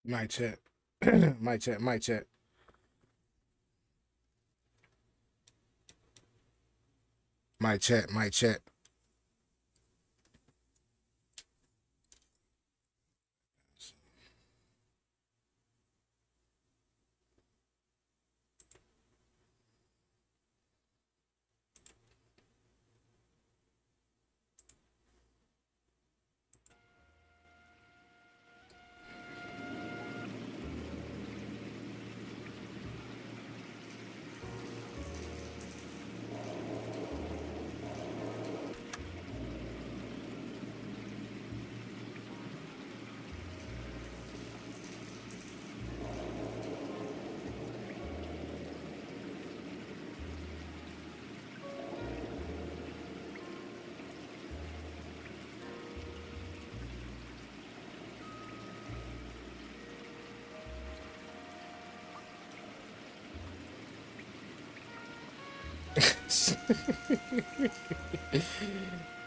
Mic check. Mic check. Mic check. Mic check. Mic check.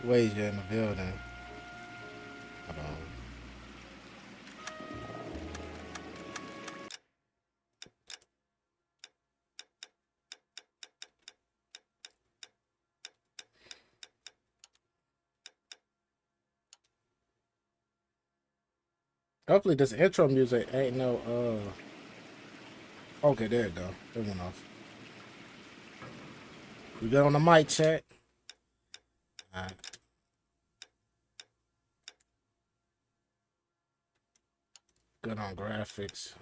Wait, you're in the building. Hold on. Hopefully this intro music ain't no okay, there it go. It went off. We got on the mic check. Alright. Good on graphics.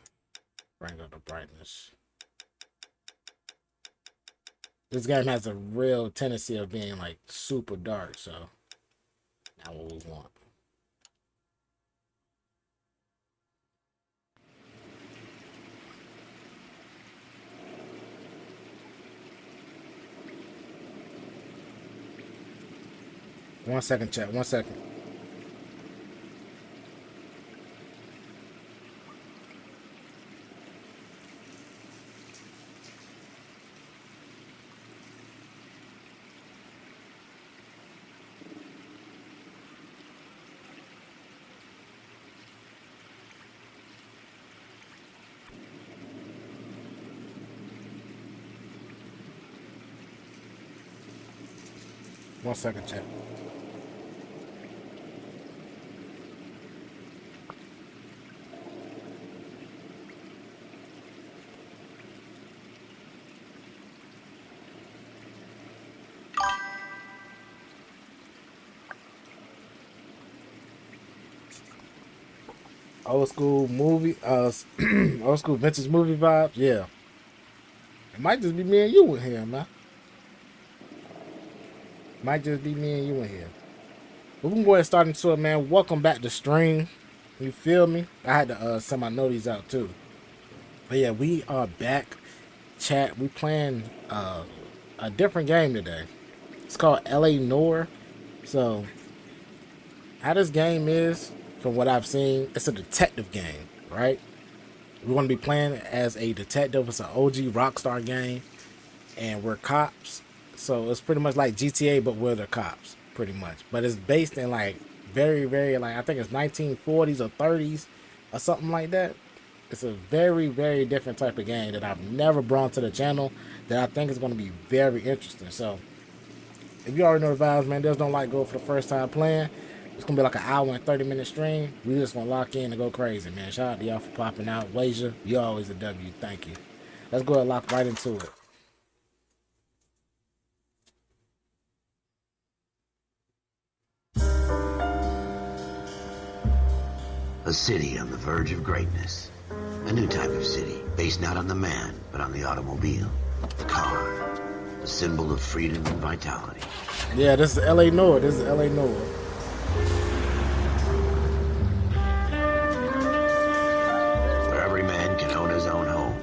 Bring up the brightness. This game has a real tendency of being like super dark, so not what we want. One second, chat. 1 second. One second, chat. Old school movie, old school vintage movie vibes. Yeah, it might just be me and you in here, man. Might just be me and you in here. But we can go ahead and start into it, man. Welcome back to stream. You feel me? I had to send my noties out too. But yeah, we are back. Chat. We playing a different game today. It's called LA Noire. So how this game is, from what I've seen, it's a detective game, right? We're going to be playing as a detective. It's an OG Rockstar game, and we're cops. So it's pretty much like GTA, but we're the cops, pretty much. But it's based in like very, very like I think it's 1940s or 30s or something like that. It's a very, very different type of game that I've never brought to the channel that I think is going to be very interesting. So if you already know the vibes, man, there's no like go for the first time playing. It's gonna be like an hour and 30-minute stream. We just gonna lock in and go crazy, man. Shout out to y'all for popping out. Wager, you always a W. Thank you. Let's go ahead and lock right into it. A city on the verge of greatness. A new type of city, based not on the man, but on the automobile. The car. A symbol of freedom and vitality. Yeah, this is LA Noire. This is LA Noire. Where every man can own his own home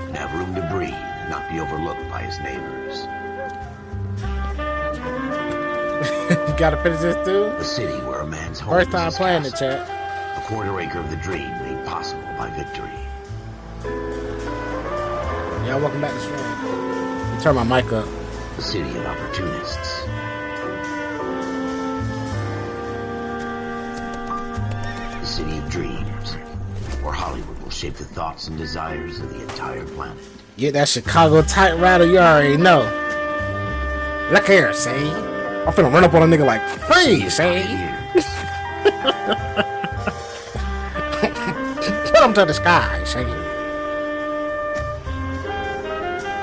and have room to breathe and not be overlooked by his neighbors. You gotta finish this too? A city where a man's home First time is his playing the castle, chat. a quarter acre of the dream made possible by victory. Y'all welcome back to stream. You turn my mic up. A city of opportunists. A city of dreams. or Hollywood will shape the thoughts and desires of the entire planet. Get that Chicago tight rattle, you already know. Look here, see? I'm finna run up on a nigga like, freeze, see? Put him to the sky, see?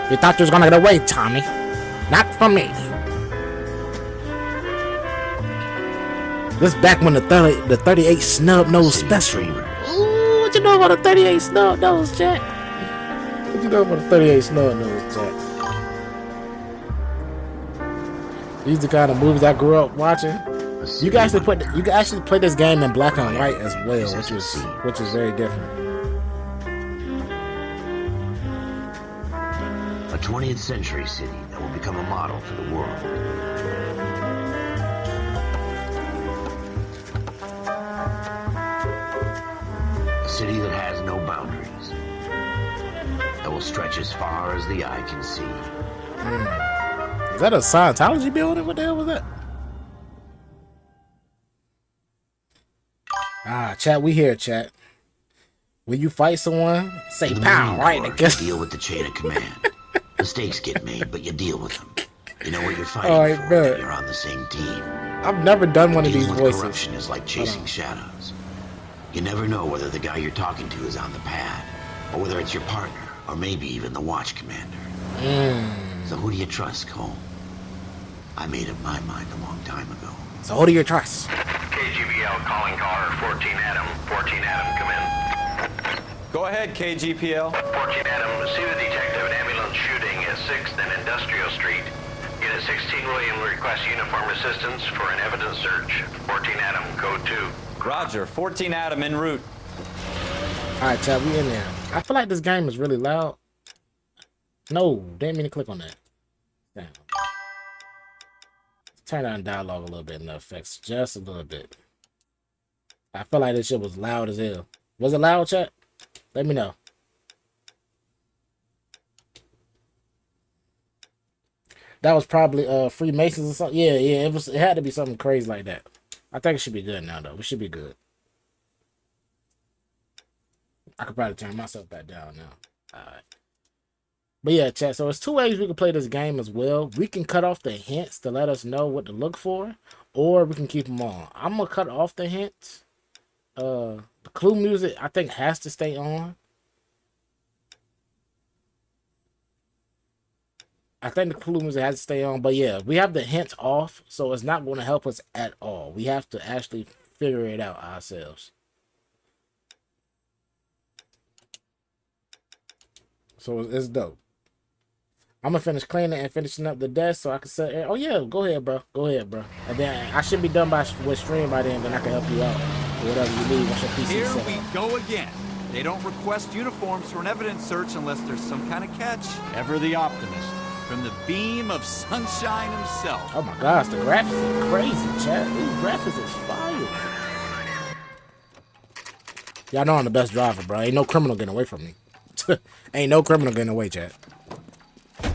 You thought you was gonna get away, Tommy. Not from me. This back when the 38 snub nose special. Ooh, what you know about a 38 snub nose, Jack? What you know about a 38 snub nose, Jack? These are the kind of movies I grew up watching. You can actually play this game in black and white as well, which is very different. A 20th century city that will become a model for the world. A city that has no boundaries. That will stretch as far as the eye can see. Is that a Scientology building? What the hell was that? Ah, chat, we here, chat. When you fight someone, say pow, right? You deal with the chain of command. Mistakes get made, but you deal with them. You know what you're fighting for. You're on the same team. I've never done one of these voices. Corruption is like chasing shadows. You never know whether the guy you're talking to is on the pad, or whether it's your partner, or maybe even the watch commander. So who do you trust, Cole? I made up my mind a long time ago. So who do you trust? KGPL calling caller 14 Adam. 14 Adam, come in. Go ahead, KGPL. 14 Adam, see the detective, an ambulance shooting at 6th and Industrial Street. Unit 16 William requests uniform assistance for an evidence search. 14 Adam, code 2. Roger, 14 Adam en route. Alright, chat, we in there. I feel like this game is really loud. No, didn't mean to click on that. Damn. Turn down dialogue a little bit and the effects just a little bit. I feel like this shit was loud as hell. Was it loud, chat? Let me know. That was probably Freemasons or something. Yeah, it had to be something crazy like that. I think it should be good now though. We should be good. I could probably turn myself back down now. Alright. But yeah, chat, so there's two ways we can play this game as well. We can cut off the hints to let us know what to look for, or we can keep them on. I'm going to cut off the hints. The clue music, I think, has to stay on. I think the clue music has to stay on, but yeah, we have the hints off, so it's not going to help us at all. We have to actually figure it out ourselves. So it's dope. I'm gonna finish cleaning and finishing up the desk so I can say, oh yeah, go ahead, bro. Go ahead, bro. And then I should be done with stream by then I can help you out. Or whatever you need once your PC Here set. we go again. They don't request uniforms for an evidence search unless there's some kind of catch. Ever the optimist. From the beam of sunshine himself. Oh my gosh, the graphics are crazy, chat. These graphics is fire. Y'all know I'm the best driver, bro. Ain't no criminal getting away from me. Ain't no criminal getting away, chat.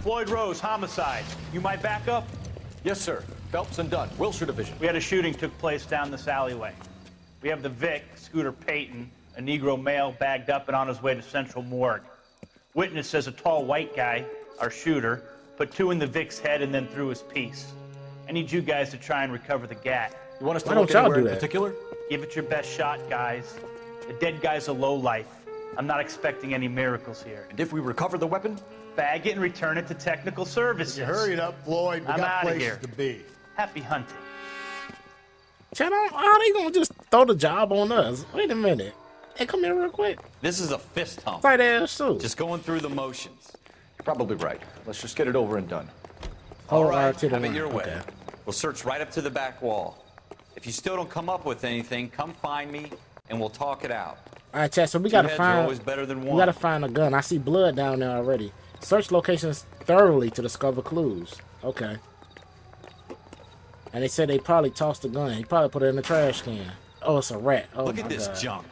Floyd Rose, homicide. You might back up? Yes, sir. Phelps and Dunn, Wilshire Division. We had a shooting took place down this alleyway. We have the Vic, Scooter Payton, a Negro male bagged up and on his way to Central Morgue. Witness says a tall white guy, our shooter, put 2 in the Vic's head and then threw his piece. I need you guys to try and recover the gat. You want us to look anywhere in particular? Give it your best shot, guys. The dead guy's a lowlife. I'm not expecting any miracles here. And if we recover the weapon? Bag it and return it to technical services. You hurry it up, Floyd. We I'm got outta places here. to be. Happy hunting. Chat, how they gonna just throw the job on us? Wait a minute. Hey, come here real quick. This is a fist hump. Tight ass suit. Just going through the motions. You're probably right. Let's just get it over and done. All right, to the have it line. your way. Okay. We'll search right up to the back wall. If you still don't come up with anything, come find me and we'll talk it out. All right, chat. So we 2 gotta heads are find. always better than We one. gotta find a gun. I see blood down there already. Search locations thoroughly to discover clues. Okay. And they said they probably tossed the gun. He probably put it in the trash can. Oh, it's a rat. Oh, Look my at this God. junk.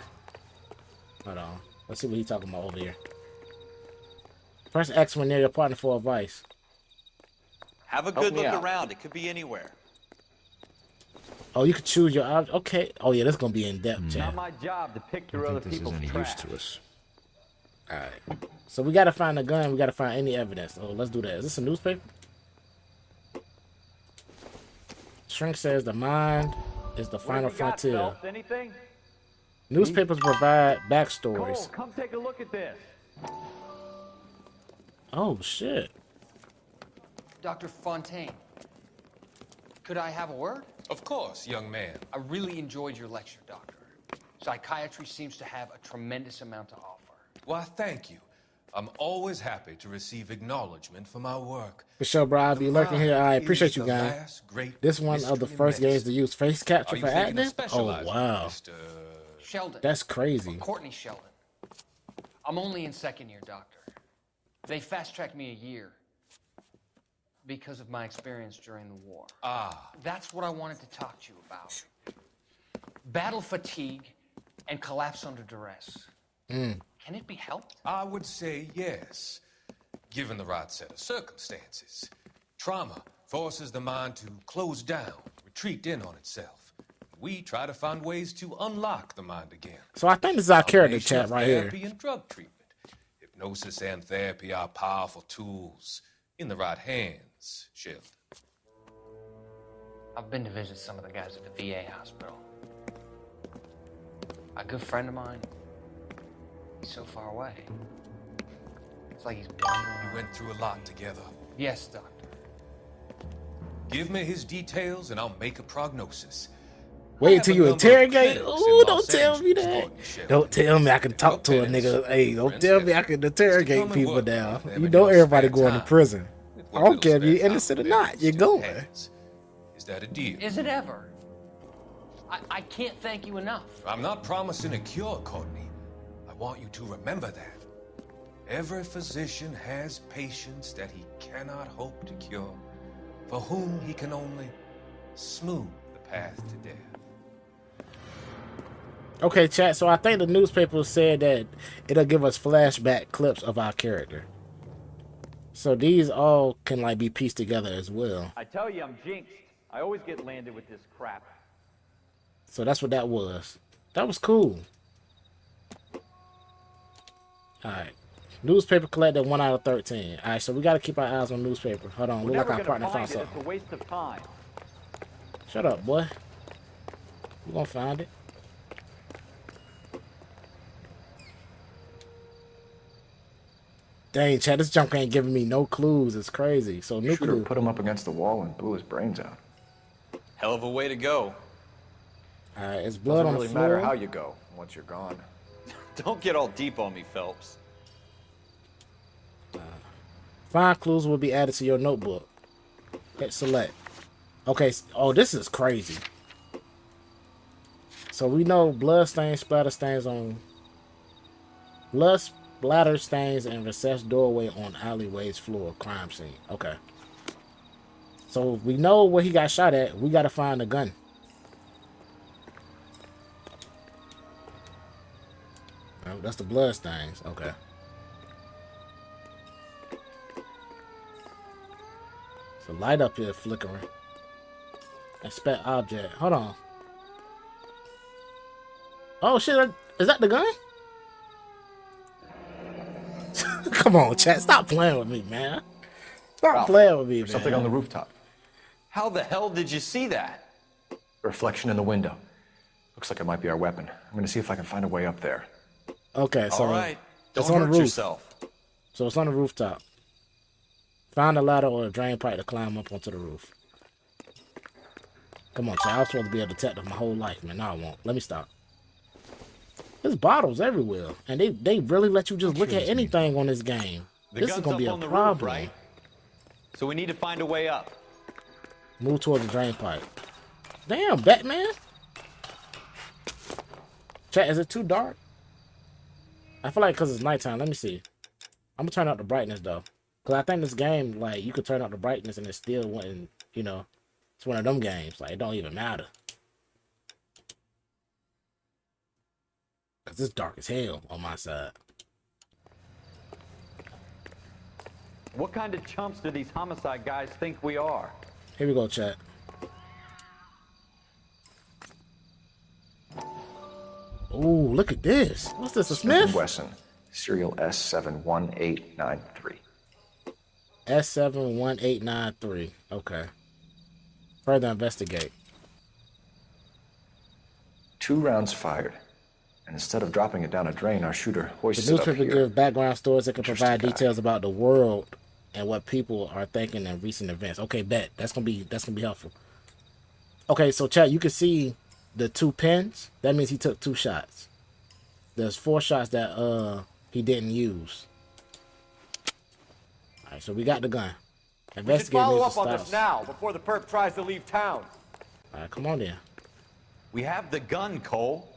Hold on. Let's see what he's talking about over here. Press X when near your partner for advice. Have a Help good me look out. around. It could be anywhere. Oh, you can choose your object. Okay. Oh yeah, that's gonna be in depth, chat. Not my job to pick I through don't other think this is people's any trash. use to us. All right. So we gotta find a gun. We gotta find any evidence. Oh, let's do that. Is this a newspaper? Shrink says the mind is the final What have you got, frontier. Phelps? Anything? Newspapers provide backstories. Cole, come take a look at this. Oh shit. Dr. Fontaine, could I have a word? Of course, young man. I really enjoyed your lecture, Doctor. Psychiatry seems to have a tremendous amount to offer. Why, thank you. I'm always happy to receive acknowledgement for my work. For sure, bro. I'll be lurking here. I appreciate you, the guys. last great This one of the mystery in first games to medicine. use face capture Are you for thinking of acting. Oh specializing, wow, Mr. Sheldon. that's crazy. Courtney Sheldon. I'm only in second year, Doctor. They fast-tracked me a year because of my experience during the war. Ah, That's what I wanted to talk to you about. Battle fatigue and collapse under duress. Can it be helped? I would say yes, given the right set of circumstances. Trauma forces the mind to close down, retreat in on itself. We try to find ways to unlock the mind again. So I think this is our character Combination chat of right here. Therapy and drug treatment. Hypnosis and therapy are powerful tools in the right hands, Sheldon. I've been to visit some of the guys at the VA hospital. A good friend of mine, he's so far away. It's like he's wandering. We went through a lot together. Yes, Doctor. Give me his details and I'll make a prognosis. Wait I until have you a number of interrogate. clinics Ooh, in don't Los tell me Angeles, that. Courtney Sheldon. Don't tell me I can talk to a Penance, nigga. Hey, don't for tell me I instance, can is to interrogate come and people work now. with them You in know your everybody spare going to time. prison. With I what don't care if little you're spare innocent or time not. You're still going. has. Is that a deal? Is it ever? I can't thank you enough. I'm not promising a cure, Courtney. I want you to remember that. Every physician has patients that he cannot hope to cure, for whom he can only smooth the path to death. Okay, chat. So I think the newspaper said that it'll give us flashback clips of our character. So these all can like be pieced together as well. I tell you, I'm jinxed. I always get landed with this crap. So that's what that was. That was cool. Alright. Newspaper collected 1 out of 13. Alright, so we gotta keep our eyes on newspaper. Hold on, We're look like never our gonna partner find found it. It's something. a waste of time. Shut up, boy. We're gonna find it. Dang, Chad, this junk ain't giving me no clues. It's crazy. So new Shooter clue. put him up against the wall and blew his brains out. Hell of a way to go. Alright, it's blood Doesn't on really the matter floor. how you go once you're gone. Don't get all deep on me, Phelps. Find clues will be added to your notebook. Hit select. Okay, oh, this is crazy. So we know blood stains, splatter stains on... Blood splatter stains and recessed doorway on alleyway's floor. Crime scene. Okay. So we know where he got shot at. We gotta find the gun. Oh, that's the blood stains. Okay. So light up here flickering. Inspect object. Hold on. Oh shit, is that the gun? Come on, chat. Stop playing with me, man. Stop playing with me, man. There's something on the rooftop. How the hell did you see that? A reflection in the window. Looks like it might be our weapon. I'm gonna see if I can find a way up there. Okay, so All right. Don't it's on the hurt roof. yourself. So it's on the rooftop. Find a ladder or a drain pipe to climb up onto the roof. Come on, chat. I was supposed to be a detective my whole life, man. No, I won't. Let me stop. There's bottles everywhere, and they really let you just look at anything on this game. The This is gun's gonna be up a on the roof, problem. right? So we need to find a way up. Move towards the drain pipe. Damn, Batman. Chat, is it too dark? I feel like because it's nighttime. Let me see. I'm gonna turn up the brightness though, because I think this game, like, you could turn up the brightness and it still wouldn't. You know, it's one of them games. Like, it don't even matter. Cause it's dark as hell on my side. What kind of chumps do these homicide guys think we are? Here we go, chat. Ooh, look at this. What's this, a Smith Smith? & Wesson, serial S71893. S71893. Okay. Further investigate. 2 rounds fired. And instead of dropping it down a drain, our shooter hoisted The it up newspaper here. gives background stories that can Interesting provide guy. details about the world and what people are thinking in recent events. Okay, bet. That's gonna be helpful. Okay, so chat, you can see the 2 pins. That means he took 2 shots. There's 4 shots that he didn't use. Alright, so we got the gun. We should Investigate follow needs up to on this stop. now, before the perp tries to leave town. Alright, come on then. We have the gun, Cole.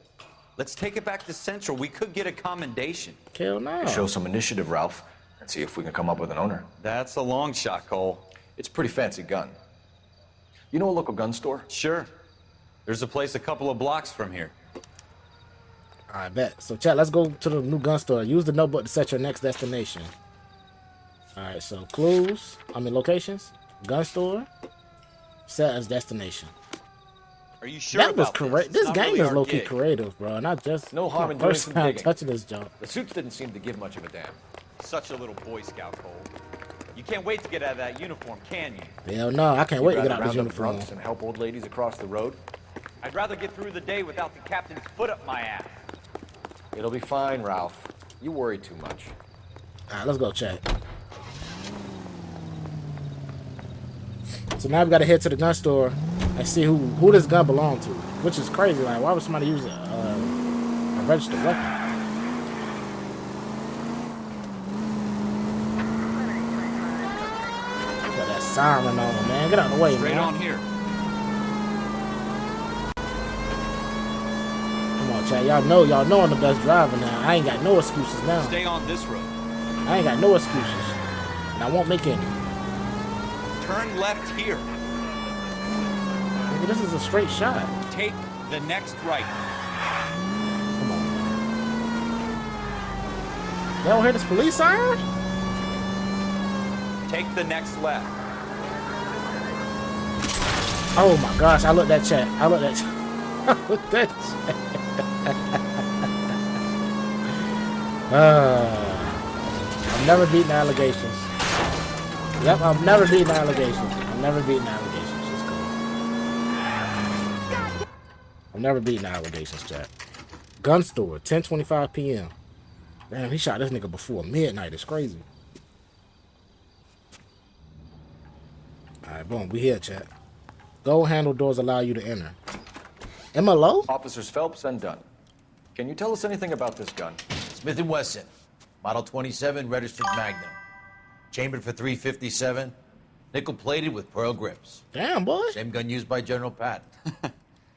Let's take it back to Central. We could get a commendation. Hell no. Show some initiative, Ralph, and see if we can come up with an owner. That's a long shot, Cole. It's a pretty fancy gun. You know a local gun store? Sure. There's a place a couple of blocks from here. I bet. So chat, let's go to the new gun store. Use the notebook to set your next destination. Alright, so clues, locations, gun store, set as destination. Are you sure That was about correct. This This game really is our low-key gig. creative, bro. And I just No harm in my doing first some time digging. touching this jump. The suits didn't seem to give much of a damn. Such a little Boy Scout, Cole. You can't wait to get out of that uniform, can you? Hell no, I can't wait to You'd get out rather this round up uniform. drunks and help old ladies across the road? I'd rather get through the day without the captain's foot up my ass. It'll be fine, Ralph. You worry too much. Alright, let's go chat. So now we gotta head to the gun store and see who this gun belonged to. Which is crazy. Like, why would somebody use a registered weapon? Got that siren on, man. Get out of the way, Straight man. on here. Come on, chat. Y'all know I'm the best driver now. I ain't got no excuses now. Stay on this road. I ain't got no excuses. And I won't make any. Turn left here. Nigga, this is a straight shot. Take the next right. Come on. Y'all don't hear this police siren? Take the next left. Oh my gosh, I looked at chat. I looked at chat. I looked at chat. I've never beaten allegations. Yep, I've never beaten allegations. I've never beaten allegations. It's cool. I've never beaten allegations, chat. Gun store, 10:25 p.m. Damn, he shot this nigga before midnight. It's crazy. Alright, boom. We here, chat. Gold handle doors allow you to enter. Am I low? Officers Phelps and Dunn. Can you tell us anything about this gun? Smith & Wesson, Model 27, registered Magnum. Chambered for .357, nickel-plated with pearl grips. Damn, boy. Same gun used by General Patton.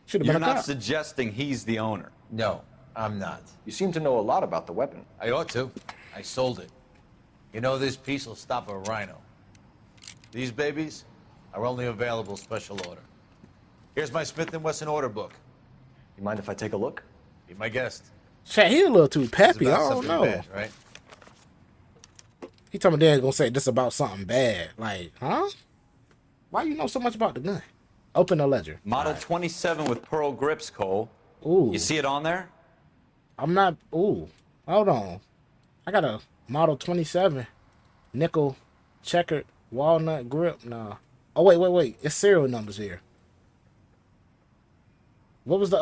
Should have You're been a not cop. suggesting he's the owner. No, I'm not. You seem to know a lot about the weapon. I ought to. I sold it. You know, this piece will stop a rhino. These babies are only available special order. Here's my Smith & Wesson order book. You mind if I take a look? Be my guest. Chat, he a little too It's peppy. I about don't something know. bad, right? He told me they're gonna say this about something bad. Like, huh? Why you know so much about the gun? Open the ledger. Model 27 with pearl grips, Cole. Ooh. You see it on there? I'm not. Ooh. Hold on. I got a Model 27 nickel checkered walnut grip. Nah. Oh, wait. It's serial numbers here. What was the,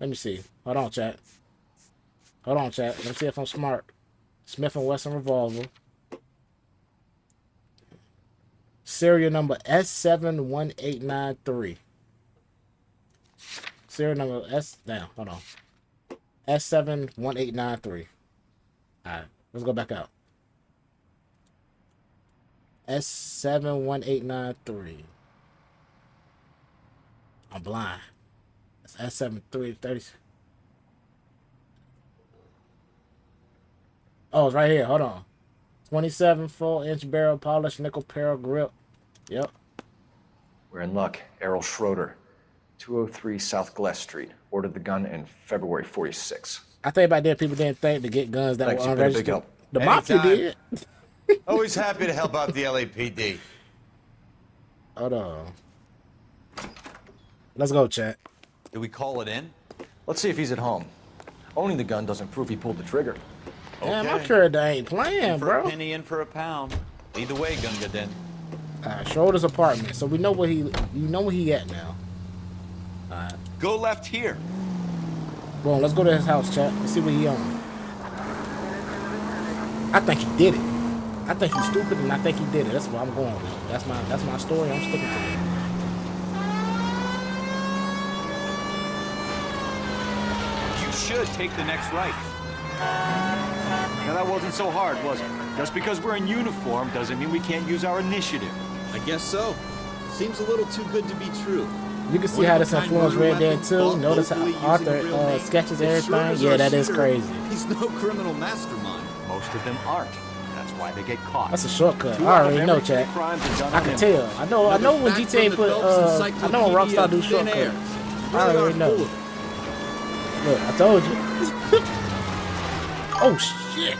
let me see. Hold on, chat. Let me see if I'm smart. Smith & Wesson revolver. Serial number S71893. Serial number hold on. S71893. Alright, let's go back out. S71893. I'm blind. It's S7330. Oh, it's right here. Hold on. 27 full-inch barrel polished nickel pearl grip. Yep. We're in luck. Errol Schroeder, 203 South Glass Street. Ordered the gun in February 46. I think back then people didn't think to get guns that Thanks, were you've been a big unregistered. help. The mafia Anytime. did. Always happy to help out the LAPD. Hold on. Let's go, chat. Did we call it in? Let's see if he's at home. Owning the gun doesn't prove he pulled the trigger. Damn, my Okay. character ain't playing, In for bro. a penny, in for a pound. Either way, Gunga then. Schroeder's apartment, so we know where he at now. Go left here. Boom, let's go to his house, chat. Let's see what he on. I think he did it. I think he's stupid, and I think he did it. That's what I'm going with. That's my story. I'm sticking to it. You should take the next right. Now that wasn't so hard, was it? Just because we're in uniform doesn't mean we can't use our initiative. I guess so. Seems a little too good to be true. You can see how this influenced Red Dead 2. Notice how Arthur sketches everything. Yeah, that is crazy. He's no criminal mastermind. Most of them aren't. That's why they get caught. That's a shortcut. Two I out of already know, every three chat. crimes are done I on can him. tell. I know when Fact GTA from put the Phelps I know when Rockstar do Encyclopedia of Thin Air. shortcuts. I Really already are know. full of it. Look, I told you. Oh shit.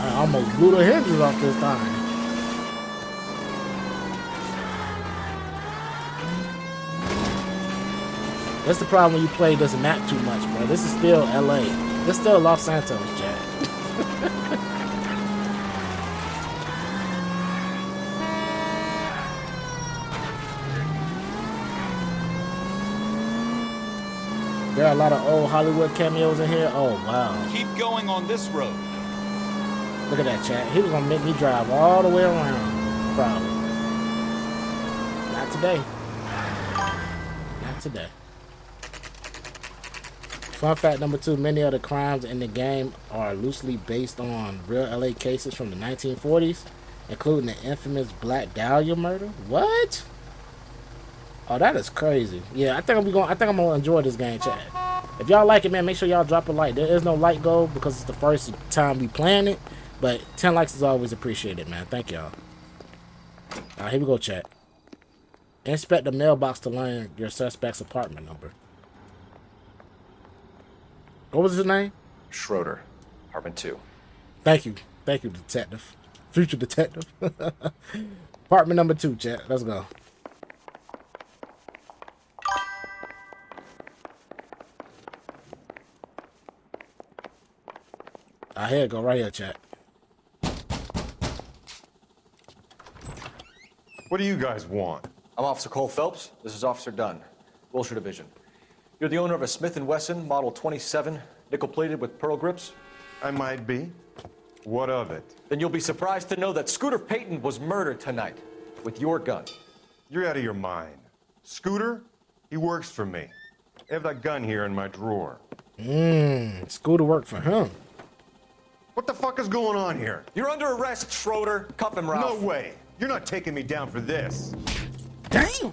I almost blew the hinges off this time. That's the problem when you play this map too much, bro. This is still LA. This is still Los Santos, Jack. There are a lot of old Hollywood cameos in here. Oh, wow. Keep going on this road. Look at that, chat. He was going to make me drive all the way around. Probably. Not today. Not today. Fun fact number 2, many of the crimes in the game are loosely based on real LA cases from the 1940s, including the infamous Black Dahlia murder. What? Oh, that is crazy. Yeah, I think I'm gonna enjoy this game, chat. If y'all like it, man, make sure y'all drop a like. There is no like goal because it's the first time we playing it, but 10 likes is always appreciated, man. Thank y'all. Alright, here we go, chat. Inspect the mailbox to learn your suspect's apartment number. What was his name? Schroeder, apartment 2. Thank you, detective. Future detective. Apartment number 2, chat. Let's go. Here it go, right here, chat. What do you guys want? I'm Officer Cole Phelps. This is Officer Dunn, Wilshire Division. You're the owner of a Smith & Wesson Model 27, nickel-plated with pearl grips? I might be. What of it? Then you'll be surprised to know that Scooter Payton was murdered tonight with your gun. You're out of your mind. Scooter? He works for me. I have that gun here in my drawer. Scooter worked for him. What the fuck is going on here? You're under arrest, Schroeder. Cuff him, Ralph. No way. You're not taking me down for this. Damn.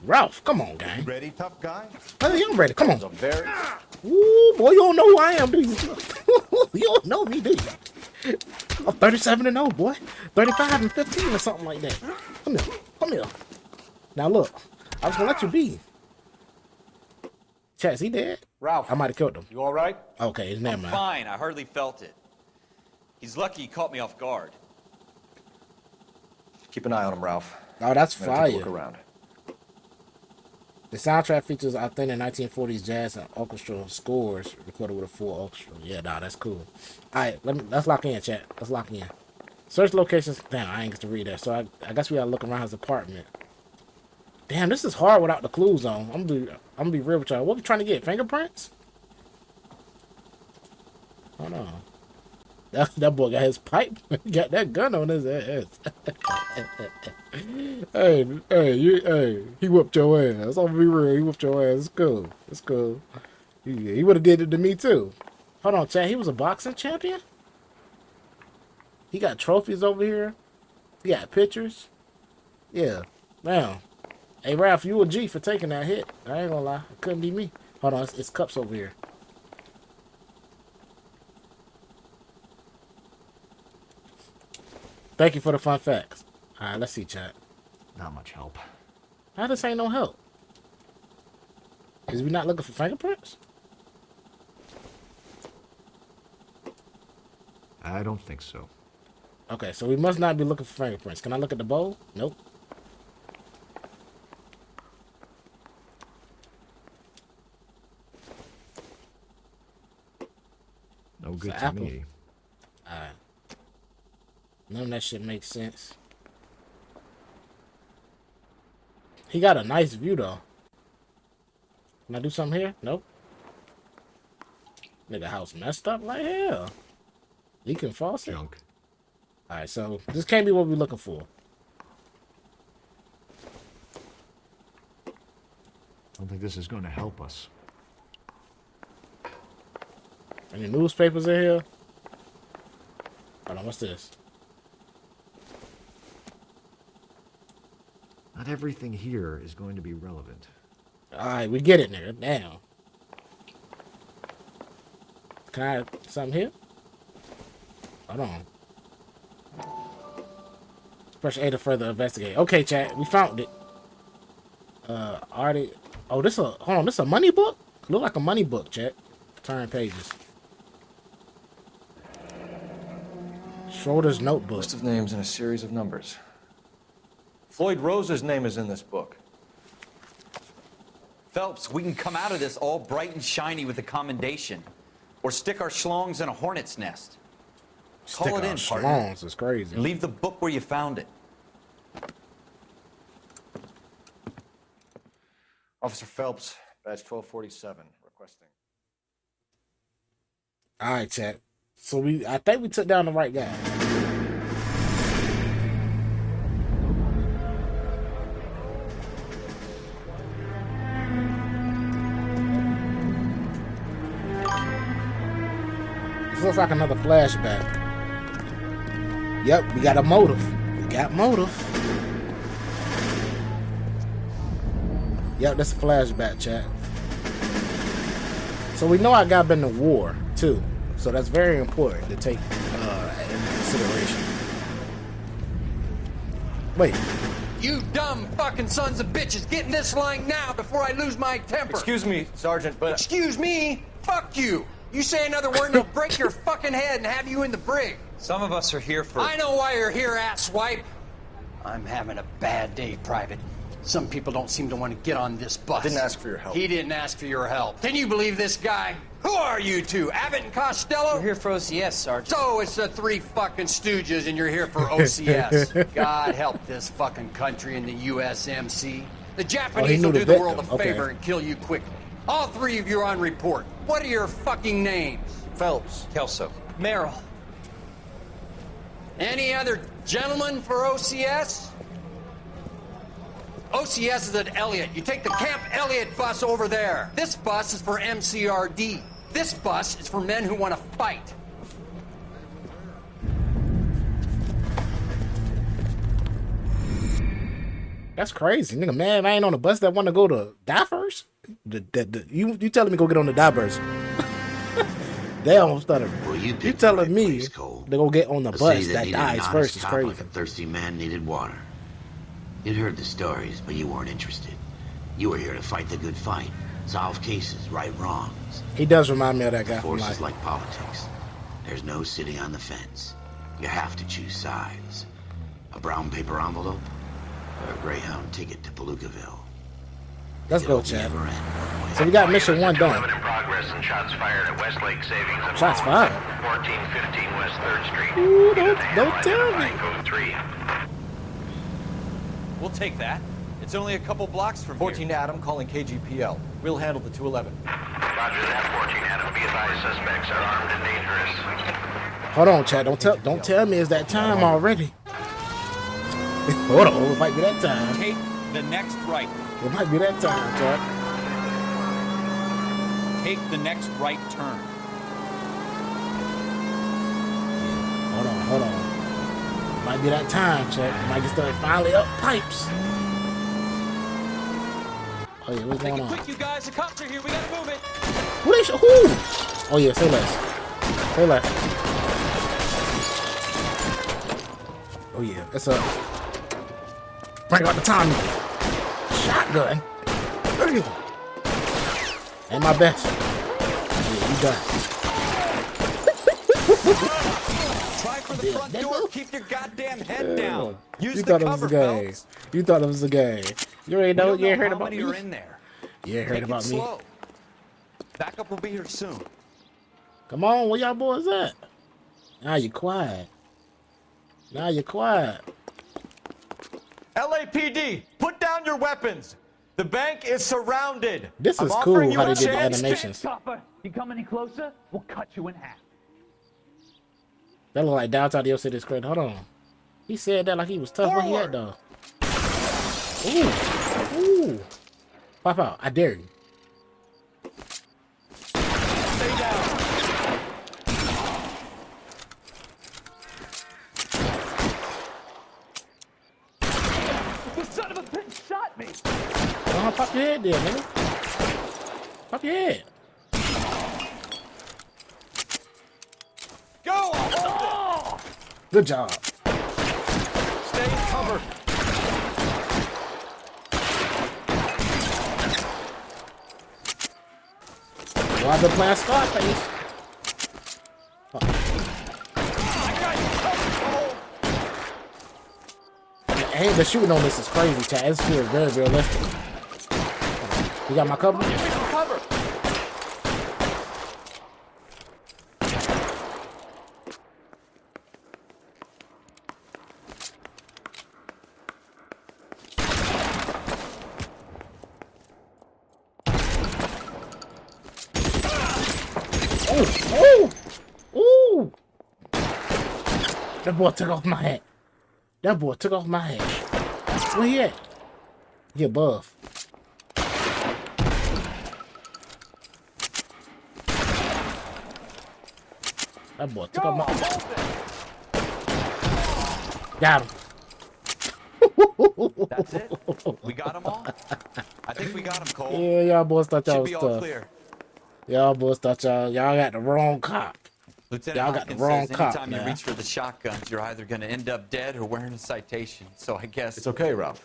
Ralph, come on, gang. Ready, tough guy? Hey, I'm ready. Come on. Very... Ooh, boy, you don't know who I am, do you? You don't know me, do you? I'm 37-0, boy. 35-15 or something like that. Come here. Come here. Now, look. I was going to let you be. Chat, is he dead? Ralph. I might have killed him. You all right? Okay, never mind. Fine, I hardly felt it. He's lucky he caught me off guard. Keep an eye on him, Ralph. Oh, that's I'm gonna take a fire. look around. The soundtrack features authentic 1940s jazz and orchestral scores recorded with a full orchestra. Yeah, nah, that's cool. All right, let's lock in, chat. Let's lock in. Search locations. Damn, I ain't get to read that. So I guess we gotta look around his apartment. Damn, this is hard without the clues on. I'm gonna be real with y'all. What we trying to get? Fingerprints? Hold on. That boy got his pipe. He got that gun on his ass. hey, he whooped your ass. I'm gonna be real. He whooped your ass. It's cool. It's cool. He would have did it to me too. Hold on, Chad. He was a boxing champion? He got trophies over here. He got pictures. Yeah. Damn. Hey, Ralph, you a G for taking that hit. I ain't gonna lie. It couldn't be me. Hold on. It's cups over here. Thank you for the fun facts. All right, let's see, chat. Not much help. How this ain't no help? Is we not looking for fingerprints? I don't think so. Okay, so we must not be looking for fingerprints. Can I look at the bowl? Nope. No good It's to an apple. me. Alright. None of that shit makes sense. He got a nice view though. Can I do something here? Nope. Nigga house messed up like hell. Leaking faucet. Junk. Alright, so this can't be what we're looking for. I don't think this is going to help us. Any newspapers in here? Hold on, what's this? Not everything here is going to be relevant. Alright, we get it, nigga. Damn. Can I have something here? Hold on. Press A to further investigate. Okay, chat, we found it. Already. Oh, this a hold on. This a money book. Look like a money book, chat. Turn pages. Schroeder's notebook. List of names and a series of numbers. Floyd Rose's name is in this book. Phelps, we can come out of this all bright and shiny with a commendation. Or stick our schlongs in a hornet's nest. Stick Call it our in, partner. schlongs is crazy. And leave the book where you found it. Officer Phelps, badge 1247, requesting. All right, chat. So I think we took down the right guy. This looks like another flashback. Yep, we got a motive. We got motive. Yep, that's a flashback, chat. So we know our guy been to war, too. So that's very important to take into consideration. Wait. You dumb fucking sons of bitches, get in this line now before I lose my temper. Excuse me, Sergeant, but... Excuse me? Fuck you. You say another word and I'll break your fucking head and have you in the brig. Some of us are here for... I know why you're here, asswipe. I'm having a bad day, Private. Some people don't seem to want to get on this bus. I didn't ask for your help. He didn't ask for your help. Can you believe this guy? Who are you two? Abbott and Costello? We're here for OCS, Sergeant. So it's the three fucking stooges and you're here for OCS. God help this fucking country and the USMC. The Japanese will do the world a favor and kill you quickly. All three of you are on report. What are your fucking names? Phelps. Kelso. Merrill. Any other gentlemen for OCS? OCS is at Elliott. You take the Camp Elliott bus over there. This bus is for MCRD. This bus is for men who want to fight. That's crazy, nigga. Man, I ain't on the bus that want to go to die first. You telling me go get on the die first? They almost stuttered. Well, you telling me they go get on the bus that dies first is crazy. Like a thirsty man needed water. You'd heard the stories, but you weren't interested. You were here to fight the good fight, solve cases, right wrongs. He does remind me of that guy from Force is Life. like politics. There's no sitting on the fence. You have to choose sides. A brown paper envelope or a Greyhound ticket to Palookaville. Let's go, Chad. So we got mission 1 done. In progress and shots fired at Westlake Savings and Shots fired? 1415 West 3rd Street. Ooh, don't tell me. Code 3. We'll take that. It's only a couple blocks from 14 to Adam, calling KGPL. We'll handle the 211. Roger that, 14 Adam. Be advised, suspects are armed and dangerous. Hold on, Chad. Don't tell me it's that time already. Hold on, it might be that time. Take the next right. It might be that time, Chad. Take the next right turn. Hold on. Might be that time, Chad. Might get started finally up pipes. Oh yeah, what's going on? Quick, you guys, the cops are here. We gotta move it. Who? Oh yeah, say less. Say less. Oh yeah, it's a bring out the Tommy shotgun. Ain't my best. Yeah, you done. Try for the front door. Keep your goddamn head down. Use You the thought it was cover, a game. Phelps. You thought it was a game. You ain't know. You ain't heard how about many me. are in there. You ain't heard Take it about me. slow. Backup will be here soon. Come on, where y'all boys at? Now you quiet. Now you're quiet. LAPD, put down your weapons. The bank is surrounded. This is cool how they did the animations. You come any closer, we'll cut you in half. That look like downtown Yo City's crazy. Hold on. He said that like he was tough. Where he at though? Ooh. Ooh. Pop out. I dare you. Stay down. You son of a bitch shot me. Oh, pop your head there, nigga. Pop your head. Go! Hold it. Good job. Stay covered. Well, I've been playing Scarface. Hey, the shooting on this is crazy, chat. This feels very realistic. You got my cover? Ooh! Ooh! That boy took off my hat. That boy took off my hat. Where he at? He above. That boy took off my hat. Got him. That's it? We got them all? I think we got them, Cole. Yeah, y'all boys thought y'all was Should be all tough. clear. Y'all boys thought y'all got the wrong cop. Lieutenant Y'all got the Hopkins wrong says cop, anytime man. you reach for the shotguns, you're either going to end up dead or wearing a citation. So I guess... It's okay, Ralph.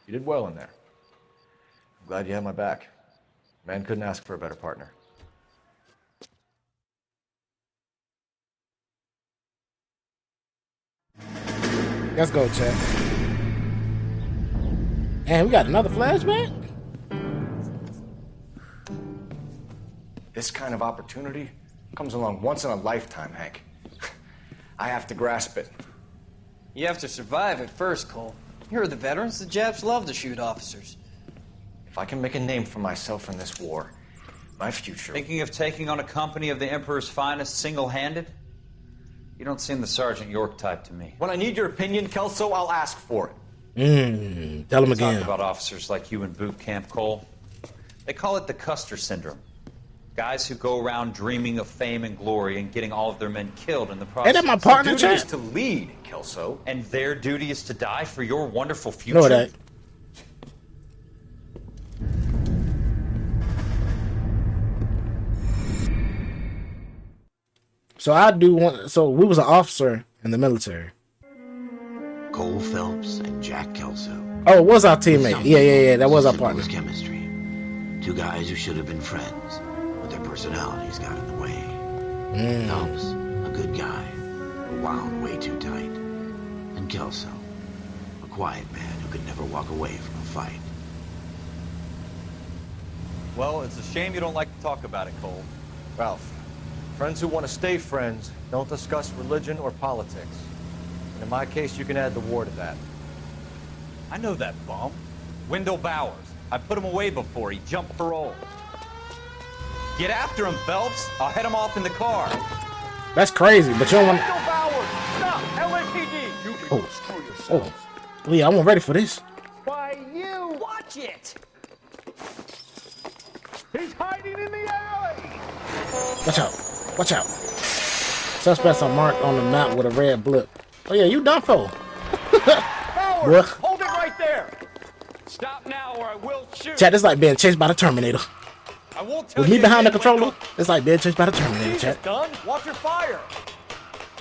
You did well in there. I'm glad you had my back. Man couldn't ask for a better partner. Let's go, chat. And we got another flashback? This kind of opportunity comes along once in a lifetime, Hank. I have to grasp it. You have to survive at first, Cole. You're the veterans. The Japs love to shoot officers. If I can make a name for myself in this war, my future... Thinking of taking on a company of the Emperor's finest single-handed? You don't seem the Sergeant York type to me. When I need your opinion, Kelso, I'll ask for it. Tell him again. Talk about officers like you in boot camp, Cole. They call it the Custer Syndrome. Guys who go around dreaming of fame and glory and getting all of their men killed in the process. Ain't that my partner, Our duty is chat? to lead, Kelso. And their duty is to die for your wonderful future? No, that. So I do want. So we was an officer in the military. Cole Phelps and Jack Kelso. Oh, it was our teammate. Yeah. That was our partner. Simple as chemistry. Two guys who should have been friends, but their personalities got in the way. Phelps, a good guy, but wound way too tight. And Kelso, a quiet man who could never walk away from a fight. Well, it's a shame you don't like to talk about it, Cole. Ralph, friends who want to stay friends don't discuss religion or politics. And in my case, you can add the war to that. I know that bum. Wendell Bowers. I put him away before. He jumped parole. Get after him, Phelps. I'll head him off in the car. That's crazy, but you don't want. Wendell Bowers, stop! LAPD! You people screw yourselves. Oh, yeah, I wasn't ready for this. Why, you! Watch it! He's hiding in the alley! Watch out. Watch out. Suspects are marked on the map with a red blip. Oh, yeah, you done for. Bowers, hold it right there! Stop now or I will shoot! Chat, it's like being chased by the Terminator. I won't tell With me you behind the again, controller, Wendell. it's like being chased by the Terminator, chat. Gun, watch your fire!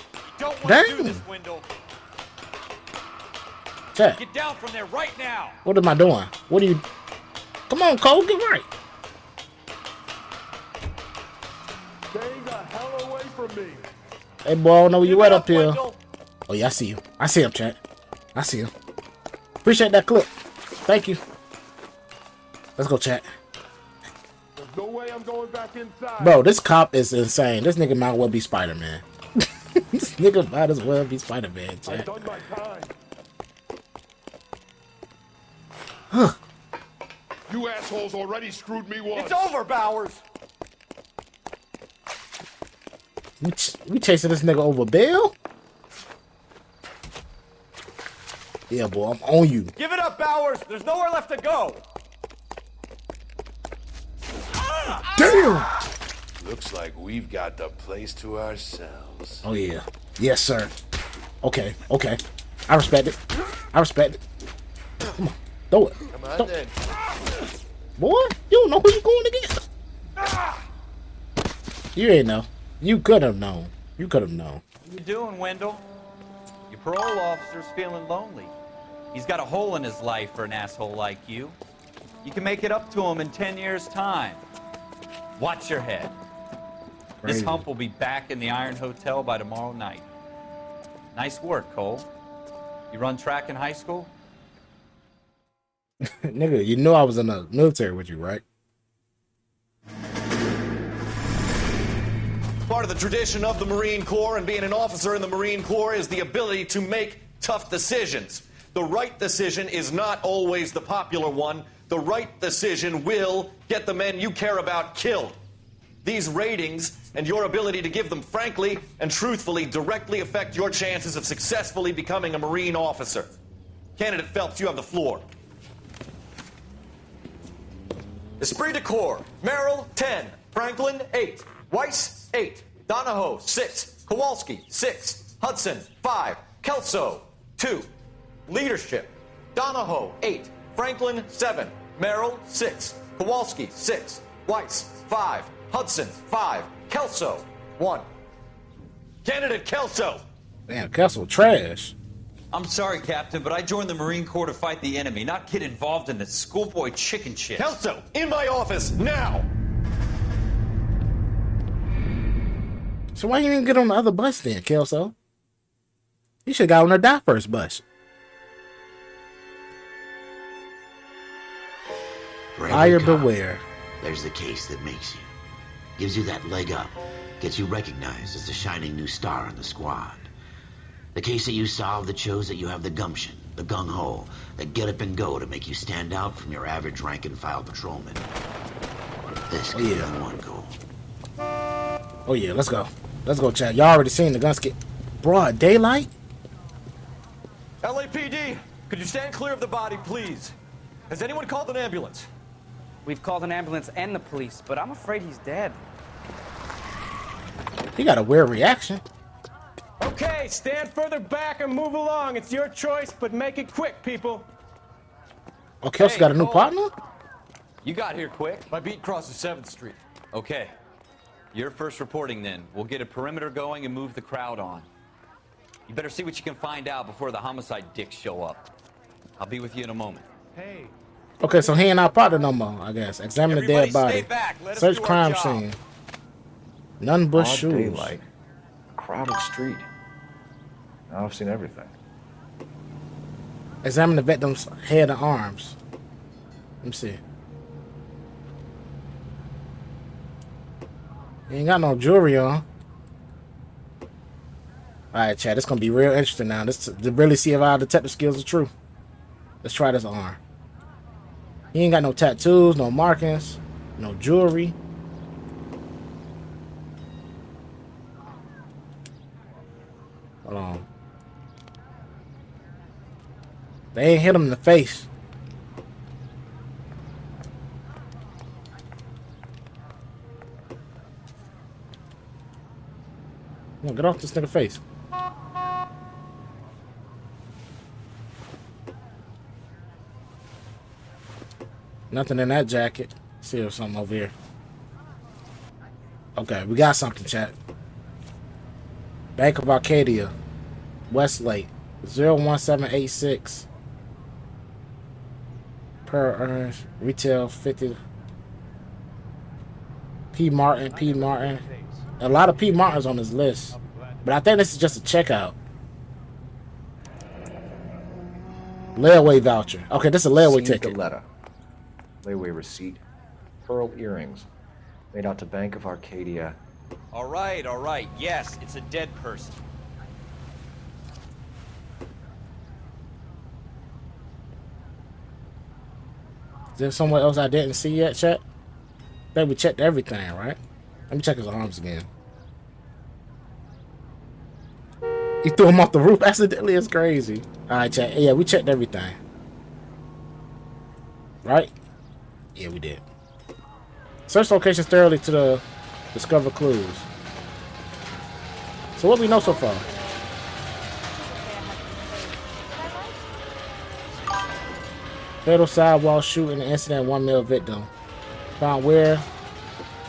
You don't want Dang. to do this, Wendell. Chat, Get down from there right now! what am I doing? What are you... Come on, Cole, get right. Stay the hell away from me! Hey, boy, I don't know where you at up here. Wendell. Oh, yeah, I see you. I see him, chat. I see him. Appreciate that clip. Thank you. Let's go, chat. There's no way I'm going back inside. Bro, this cop is insane. This nigga might as well be Spider-Man. This nigga might as well be Spider-Man, chat. I've done my time. Huh. You assholes already screwed me once. It's over, Bowers. We chasing this nigga over bail? Yeah, boy, I'm on you. Give it up, Bowers. There's nowhere left to go. Damn! Looks like we've got the place to ourselves. Oh, yeah. Yes, sir. Okay, okay. I respect it. I respect it. Come on. Throw it. Come on, Throw. then. Boy, you don't know who you going against. You ain't know. You could have known. You could have known. What you doing, Wendell? Your parole officer's feeling lonely. He's got a hole in his life for an asshole like you. You can make it up to him in 10 years' time. Watch your head. Crazy. This hump will be back in the Iron Hotel by tomorrow night. Nice work, Cole. You run track in high school? Nigga, you know I was in the military with you, right? Part of the tradition of the Marine Corps and being an officer in the Marine Corps is the ability to make tough decisions. The right decision is not always the popular one. The right decision will get the men you care about killed. These ratings and your ability to give them frankly and truthfully directly affect your chances of successfully becoming a Marine officer. Candidate Phelps, you have the floor. Esprit de Corps, Merrill, 10. Franklin, 8. Weiss, 8. Donahoe, 6. Kowalski, 6. Hudson, 5. Kelso, 2. Leadership, Donahoe, 8. Franklin, 7. Merrill, 6. Kowalski, 6. Weiss, 5. Hudson, 5. Kelso, 1. Candidate Kelso. Damn, Kelso trash. I'm sorry, Captain, but I joined the Marine Corps to fight the enemy, not get involved in the schoolboy chicken shit. Kelso, in my office, now! So why you didn't get on the other bus then, Kelso? You should have got on the Die First bus. Buyer beware. There's the case that makes you. Gives you that leg up. Gets you recognized as the shining new star in the squad. The case that you solved that shows that you have the gumption, the gung-ho, the get up and go to make you stand out from your average rank-and-file patrolman. This could be the one goal. Oh yeah, let's go. Let's go, Chad. Y'all already seen the gun skit. Broad daylight? LAPD, could you stand clear of the body, please? Has anyone called an ambulance? We've called an ambulance and the police, but I'm afraid he's dead. He got a weird reaction. Okay, stand further back and move along. It's your choice, but make it quick, people. Oh, Kelso got a new partner? You got here quick. My beat crosses 7th Street. Okay. You're first reporting then. We'll get a perimeter going and move the crowd on. You better see what you can find out before the homicide dicks show up. I'll be with you in a moment. Hey. Okay, so he ain't our partner no more, I guess. Examine the dead body. Search crime scene. None but shoes. Daylight. A crowded street. Now I've seen everything. Examine the victim's head and arms. Let me see. He ain't got no jewelry on. Alright, Chad, it's gonna be real interesting now. This to really see if our detective skills are true. Let's try this arm. He ain't got no tattoos, no markings, no jewelry. Hold on. They ain't hit him in the face. Come on, get off this nigga's face. Nothing in that jacket. See if something over here. Okay, we got something, chat. Bank of Arcadia, Westlake, 01786. Per earnings, retail 50. P. Martin. A lot of P. Martins on this list, but I think this is just a checkout. Layaway voucher. Okay, this is a layaway ticket. Letter. Layaway receipt. pearl earrings made out to Bank of Arcadia. All right. Yes, it's a dead person. Is there somewhere else I didn't see yet, chat? I think we checked everything, right? Let me check his arms again. He threw him off the roof accidentally. It's crazy. All right, chat. Yeah, we checked everything. Right? Yeah, we did. Search locations thoroughly to discover clues. So what we know so far? Fatal sidewall shooting incident, 1 male victim. Found where?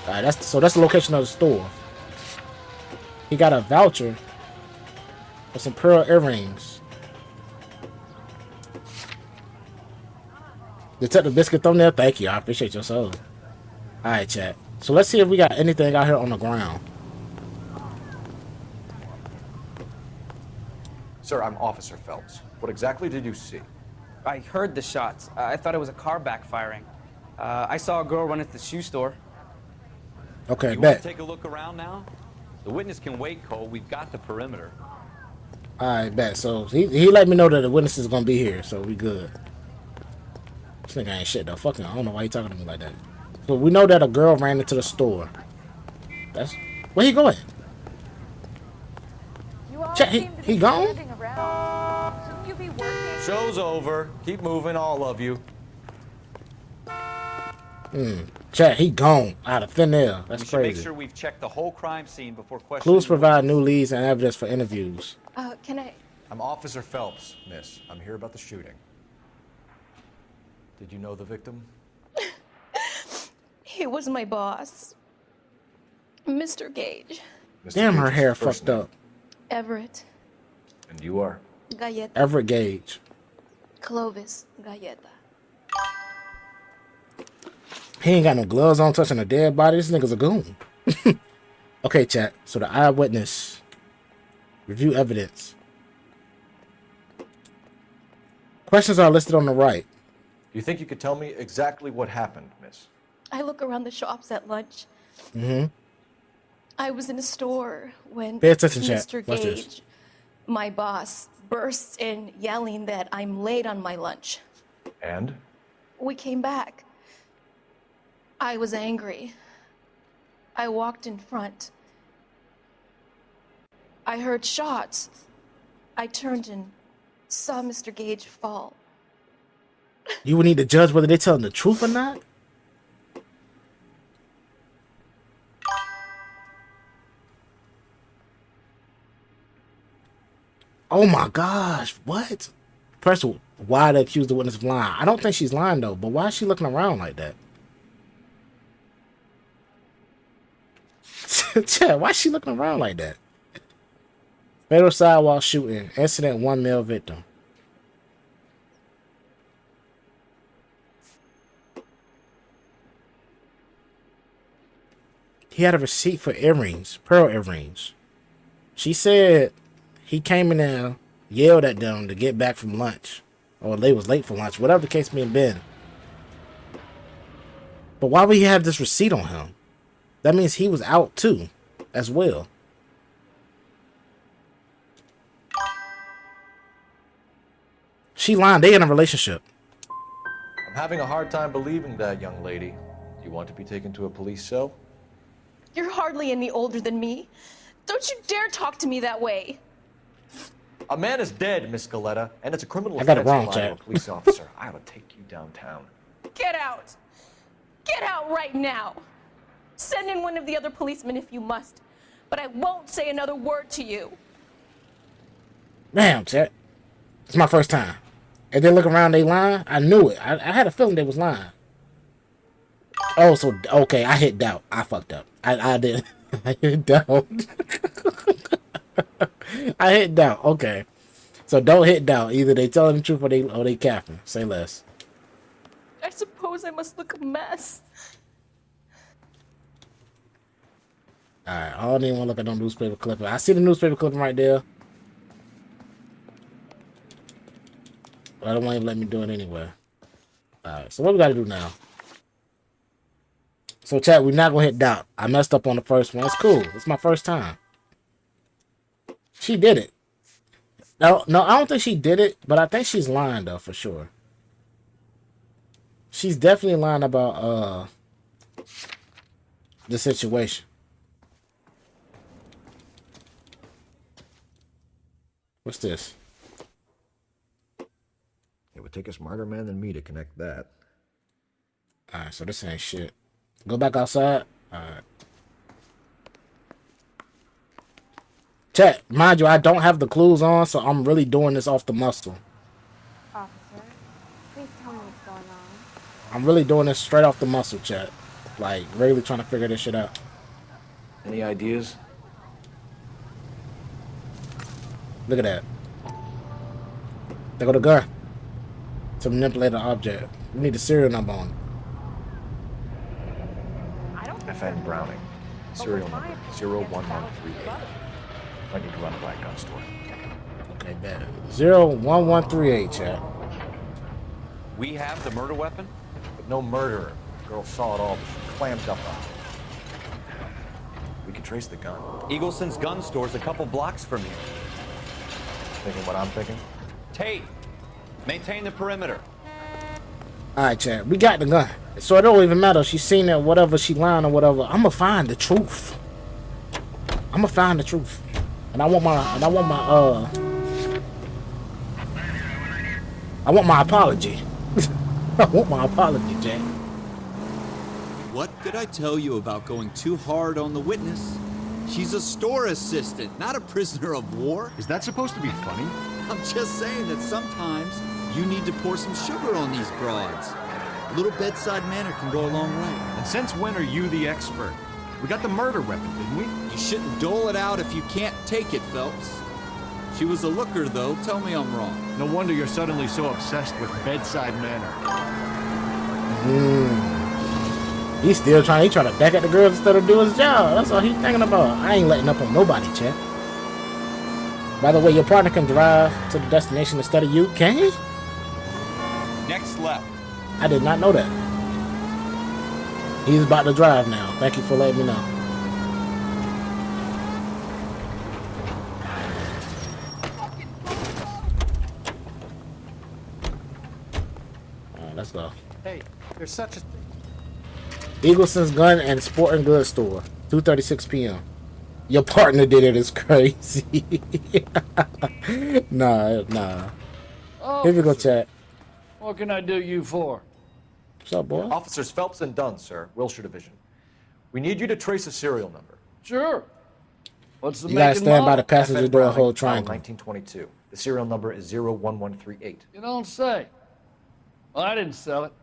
Alright, that's the location of the store. He got a voucher for some pearl earrings. Detective Biscuit thumbnail, thank you. I appreciate your soul. Alright, chat. So let's see if we got anything out here on the ground. Sir, I'm Officer Phelps. What exactly did you see? I heard the shots. I thought it was a car backfiring. I saw a girl run into the shoe store. Okay, You bet. want to take a look around now? The witness can wait, Cole. We've got the perimeter. Alright, bet. So he let me know that the witness is gonna be here, so we good. This nigga ain't shit though. Fucking, I don't know why he talking to me like that. So we know that a girl ran into the store. That's where he going? Chat, he gone? Show's over. Keep moving, all of you. Chat, he gone out of thin air. That's We should make crazy. sure we've checked the whole crime scene before questioning. Clues provide new leads and evidence for interviews. Can I? I'm Officer Phelps, miss. I'm here about the shooting. Did you know the victim? He was my boss, Mr. Gage. Damn, her Gage's hair first fucked name. up. Everett. And you are? Galleta. Everett Gage. Clovis Galleta. He ain't got no gloves on, touching a dead body. This nigga's a goon. Okay, chat. So the eyewitness. Review evidence. Questions are listed on the right. Do you think you could tell me exactly what happened, miss? I look around the shops at lunch. I was in a store when Pay attention, chat. Mr. Watch this. Gage, my boss, bursts in yelling that I'm late on my lunch. And? We came back. I was angry. I walked in front. I heard shots. I turned and saw Mr. Gage fall. You would need to judge whether they telling the truth or not. Oh my gosh, what? First of all, why they accuse the witness of lying? I don't think she's lying though, but why is she looking around like that? Chad, why is she looking around like that? Fatal sidewalk shooting. Incident, 1 male victim. He had a receipt for earrings, pearl earrings. She said he came in there, yelled at them to get back from lunch. Or they was late for lunch, whatever the case may have been. But why would he have this receipt on him? That means he was out too, as well. She lying, they in a relationship. I'm having a hard time believing that, young lady. Do you want to be taken to a police cell? You're hardly any older than me. Don't you dare talk to me that way. A man is dead, Miss Galleta, and it's a criminal I got it offense wrong, to lie to a Chad. police officer. I ought to take you downtown. Get out. Get out right now. Send in one of the other policemen if you must, but I won't say another word to you. Damn, Chet. It's my first time. If they look around, they lying. I knew it. I had a feeling they was lying. Oh, so okay. I hit doubt. I fucked up. I did. I hit doubt. I hit doubt. Okay. So don't hit doubt. Either they telling the truth or they capping. Say less. I suppose I must look a mess. Alright, I don't even want to look at no newspaper clipping. I see the newspaper clipping right there. But I don't want to let me do it anyway. Alright, so what we gotta do now? So, chat, we're not gonna hit doubt. I messed up on the first one. It's cool. It's my first time. She did it. No, I don't think she did it, but I think she's lying though for sure. She's definitely lying about the situation. What's this? It would take a smarter man than me to connect that. Alright, so this ain't shit. Go back outside. Alright. Chat, mind you, I don't have the clues on, so I'm really doing this off the muscle. Officer, please tell me what's going on. I'm really doing this straight off the muscle, chat. Like, really trying to figure this shit out. Any ideas? Look at that. There go the gun. To manipulate an object. We need the serial number on it. FN Browning. Serial number 01138. I need to run a black gun store. Okay, better. 01138, chat. We have the murder weapon? But no murderer. The girl saw it all, but she clammed up on it. We can trace the gun. Eagleson's gun store's a couple blocks from here. Thinking what I'm thinking? Tate, maintain the perimeter. Alright, chat. We got the gun. So it don't even matter if she's seen it, whatever, she lying or whatever. I'm gonna find the truth. I'm gonna find the truth. And I want my apology. I want my apology, Jack. What did I tell you about going too hard on the witness? She's a store assistant, not a prisoner of war. Is that supposed to be funny? I'm just saying that sometimes you need to pour some sugar on these broads. A little bedside manner can go a long way. And since when are you the expert? We got the murder weapon, didn't we? You shouldn't dole it out if you can't take it, Phelps. She was a looker, though. Tell me I'm wrong. No wonder you're suddenly so obsessed with bedside manner. He's still trying to back at the girls instead of doing his job. That's all he's thinking about. I ain't letting up on nobody, chat. By the way, your partner can drive to the destination instead of you. Can he? Next left. I did not know that. He's about to drive now. Thank you for letting me know. Alright, let's go. Hey, there's such a... Eagleson's Gun and Sporting Goods Store, 2:36 p.m. Your partner did it. It's crazy. Nah. Oh, Here we go, chat. what can I do you for? What's up, boy? Officers Phelps and Dunn, sir, Wilshire Division. We need you to trace a serial number. Sure. What's the You gotta stand by the passenger FN door and Browning, hold triangle. 1922. The serial number is 01138. You don't say. Well, I didn't sell it.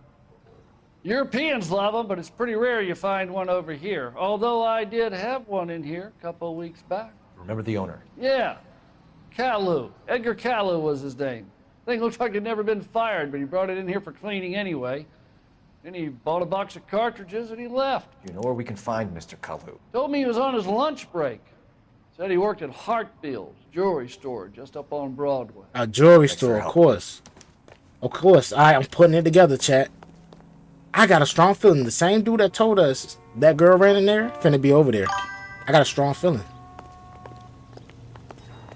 Europeans love them, but it's pretty rare you find one over here. Although I did have one in here a couple of weeks back. Remember the owner? Yeah. Kalu. Edgar Kalu was his name. Thing looked like he'd never been fired, but he brought it in here for cleaning anyway. Then he bought a box of cartridges and he left. You know where we can find Mr. Kalu? Told me he was on his lunch break. Said he worked at Hartfield's jewelry store just up on Broadway. A jewelry store, of course. Of course. I'm putting it together, chat. I got a strong feeling the same dude that told us that girl ran in there finna be over there. I got a strong feeling.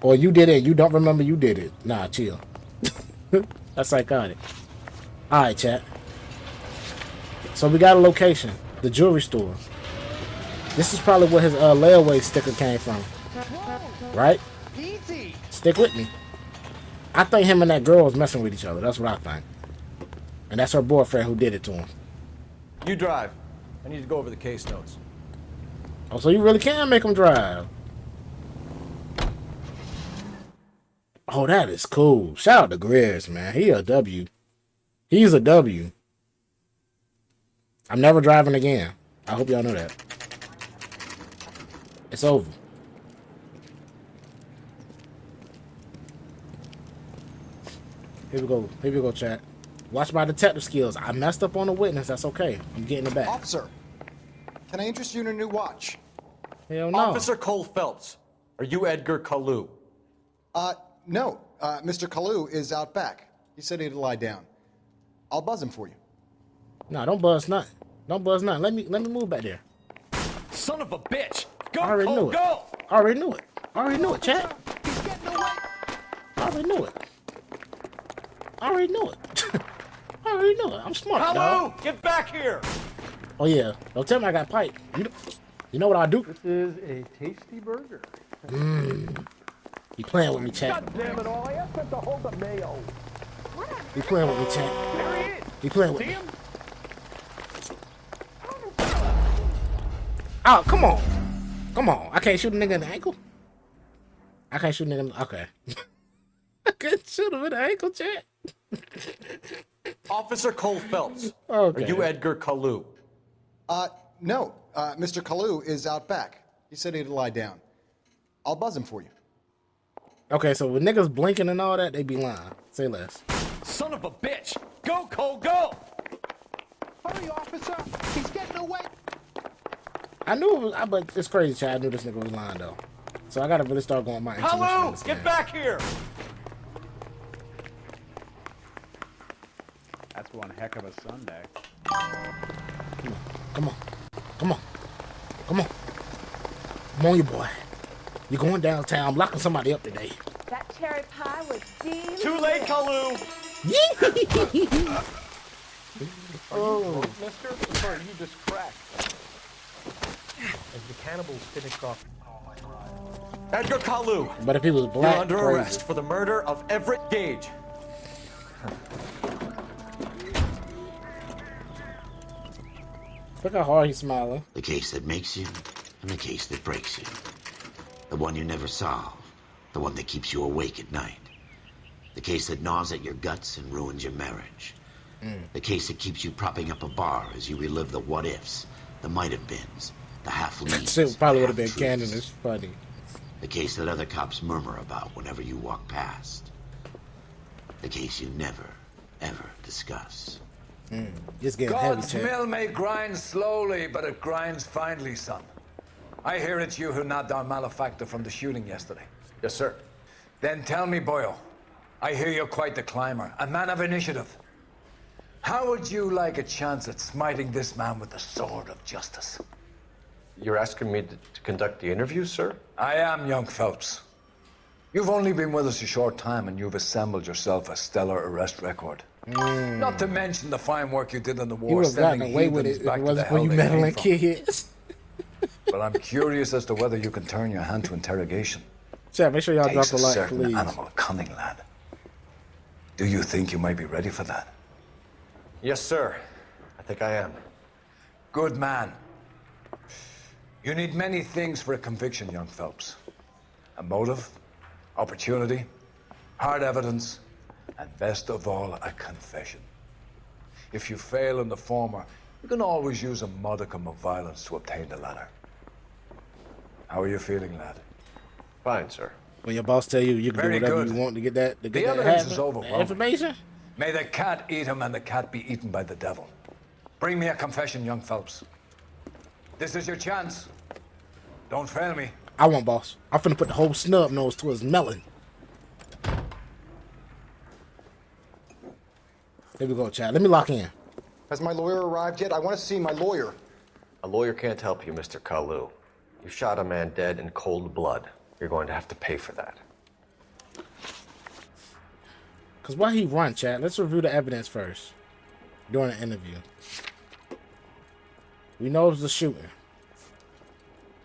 Or you did it, you don't remember you did it. Nah, chill. That's psychotic. Alright, chat. So we got a location. The jewelry store. This is probably where his layaway sticker came from. Right? Stick with me. I think him and that girl was messing with each other. That's what I think. And that's her boyfriend who did it to him. You drive. I need to go over the case notes. Oh, so you really can make him drive. Oh, that is cool. Shout out to Grizz, man. He a W. He's a W. I'm never driving again. I hope y'all know that. It's over. Here we go. Here we go, chat. Watch my detective skills. I messed up on the witness. That's okay. I'm getting it back. Officer, can I interest you in a new watch? Hell no. Officer Cole Phelps, are you Edgar Kalu? No. Mr. Kalu is out back. He said he'd lie down. I'll buzz him for you. No, don't buzz nothing. Don't buzz nothing. Let me move back there. Son of a bitch! Go, I already Cole, knew it. go! I already knew it. I already knew it, chat. I already knew it. I already knew it. I already knew it. I'm smart, Hello! dog. Get back here! Oh yeah. Don't tell me I got pipe. You know what I do? This is a tasty burger. You playing with me, chat. God damn it all! I asked him to hold the mayo. You playing with me, chat. There he is. You playing with See me. him? Oh, come on. Come on. I can't shoot a nigga in the ankle? I can't shoot a nigga in the... Okay. I can't shoot him in the ankle, chat. Officer Cole Phelps. Okay. Are you Edgar Kalu? No. Mr. Kalu is out back. He said he'd lie down. I'll buzz him for you. Okay, so when niggas blinking and all that, they be lying. Say less. Son of a bitch! Go, Cole, go! Hurry, officer! He's getting away. I knew it was... but it's crazy, chat. I knew this nigga was lying, though. So I gotta really start going my intuition. on Hello! this Get game. back here! That's one heck of a Sunday. Come on. Come on. Come on. Come on, you boy. You're going downtown. I'm locking somebody up today. That cherry pie was delicious. Too late, Kalu! Oh, mister? Sorry, you just cracked. As the cannibals finished off. Edgar Kalu. But if he was black, You're under crazy. arrest for the murder of Everett Gage. Look how hard he's smiling. The case that makes you and the case that breaks you. The one you never solve. The one that keeps you awake at night. The case that gnaws at your guts and ruins your marriage. The case that keeps you propping up a bar as you relive the what-ifs, the might-have-beens, the half-leads. Shit probably would have been canon. It's funny. The case that other cops murmur about whenever you walk past. The case you never, ever discuss. It's getting heavy, God's chat. mill may grind slowly, but it grinds finely, son. I hear it's you who nabbed our malefactor from the shooting yesterday. Yes, sir. Then tell me, boyo, I hear you're quite the climber, a man of initiative. How would you like a chance at smiting this man with the sword of justice? You're asking me to conduct the interview, sir? I am, young Phelps. You've only been with us a short time, and you've assembled yourself a stellar arrest record. Not to mention the fine work you did in the You war, would have gotten sending away with heathens it if back it to the wasn't for hell you they came meddling from. kids. But I'm curious as to whether you can turn your hand to interrogation. Chat, make sure y'all drop Takes a a like, certain please. animal cunning, lad. Do you think you might be ready for that? Yes, sir. I think I am. Good man. You need many things for a conviction, young Phelps. A motive, opportunity, hard evidence, and best of all, a confession. If you fail in the former, you can always use a modicum of violence to obtain the latter. How are you feeling, lad? Fine, sir. When your boss tell you you can Very do whatever good. you want to get that, The evidence is overwhelming. information. May the cat eat him and the cat be eaten by the devil. Bring me a confession, young Phelps. This is your chance. Don't fail me. I want boss. I'm finna put the whole snub nose to his melon. Here we go, Chad. Let me lock in. Has my lawyer arrived yet? I want to see my lawyer. A lawyer can't help you, Mr. Kalu. You shot a man dead in cold blood. You're going to have to pay for that. Cause why he run, Chad? Let's review the evidence first. During the interview. We know it was a shooting.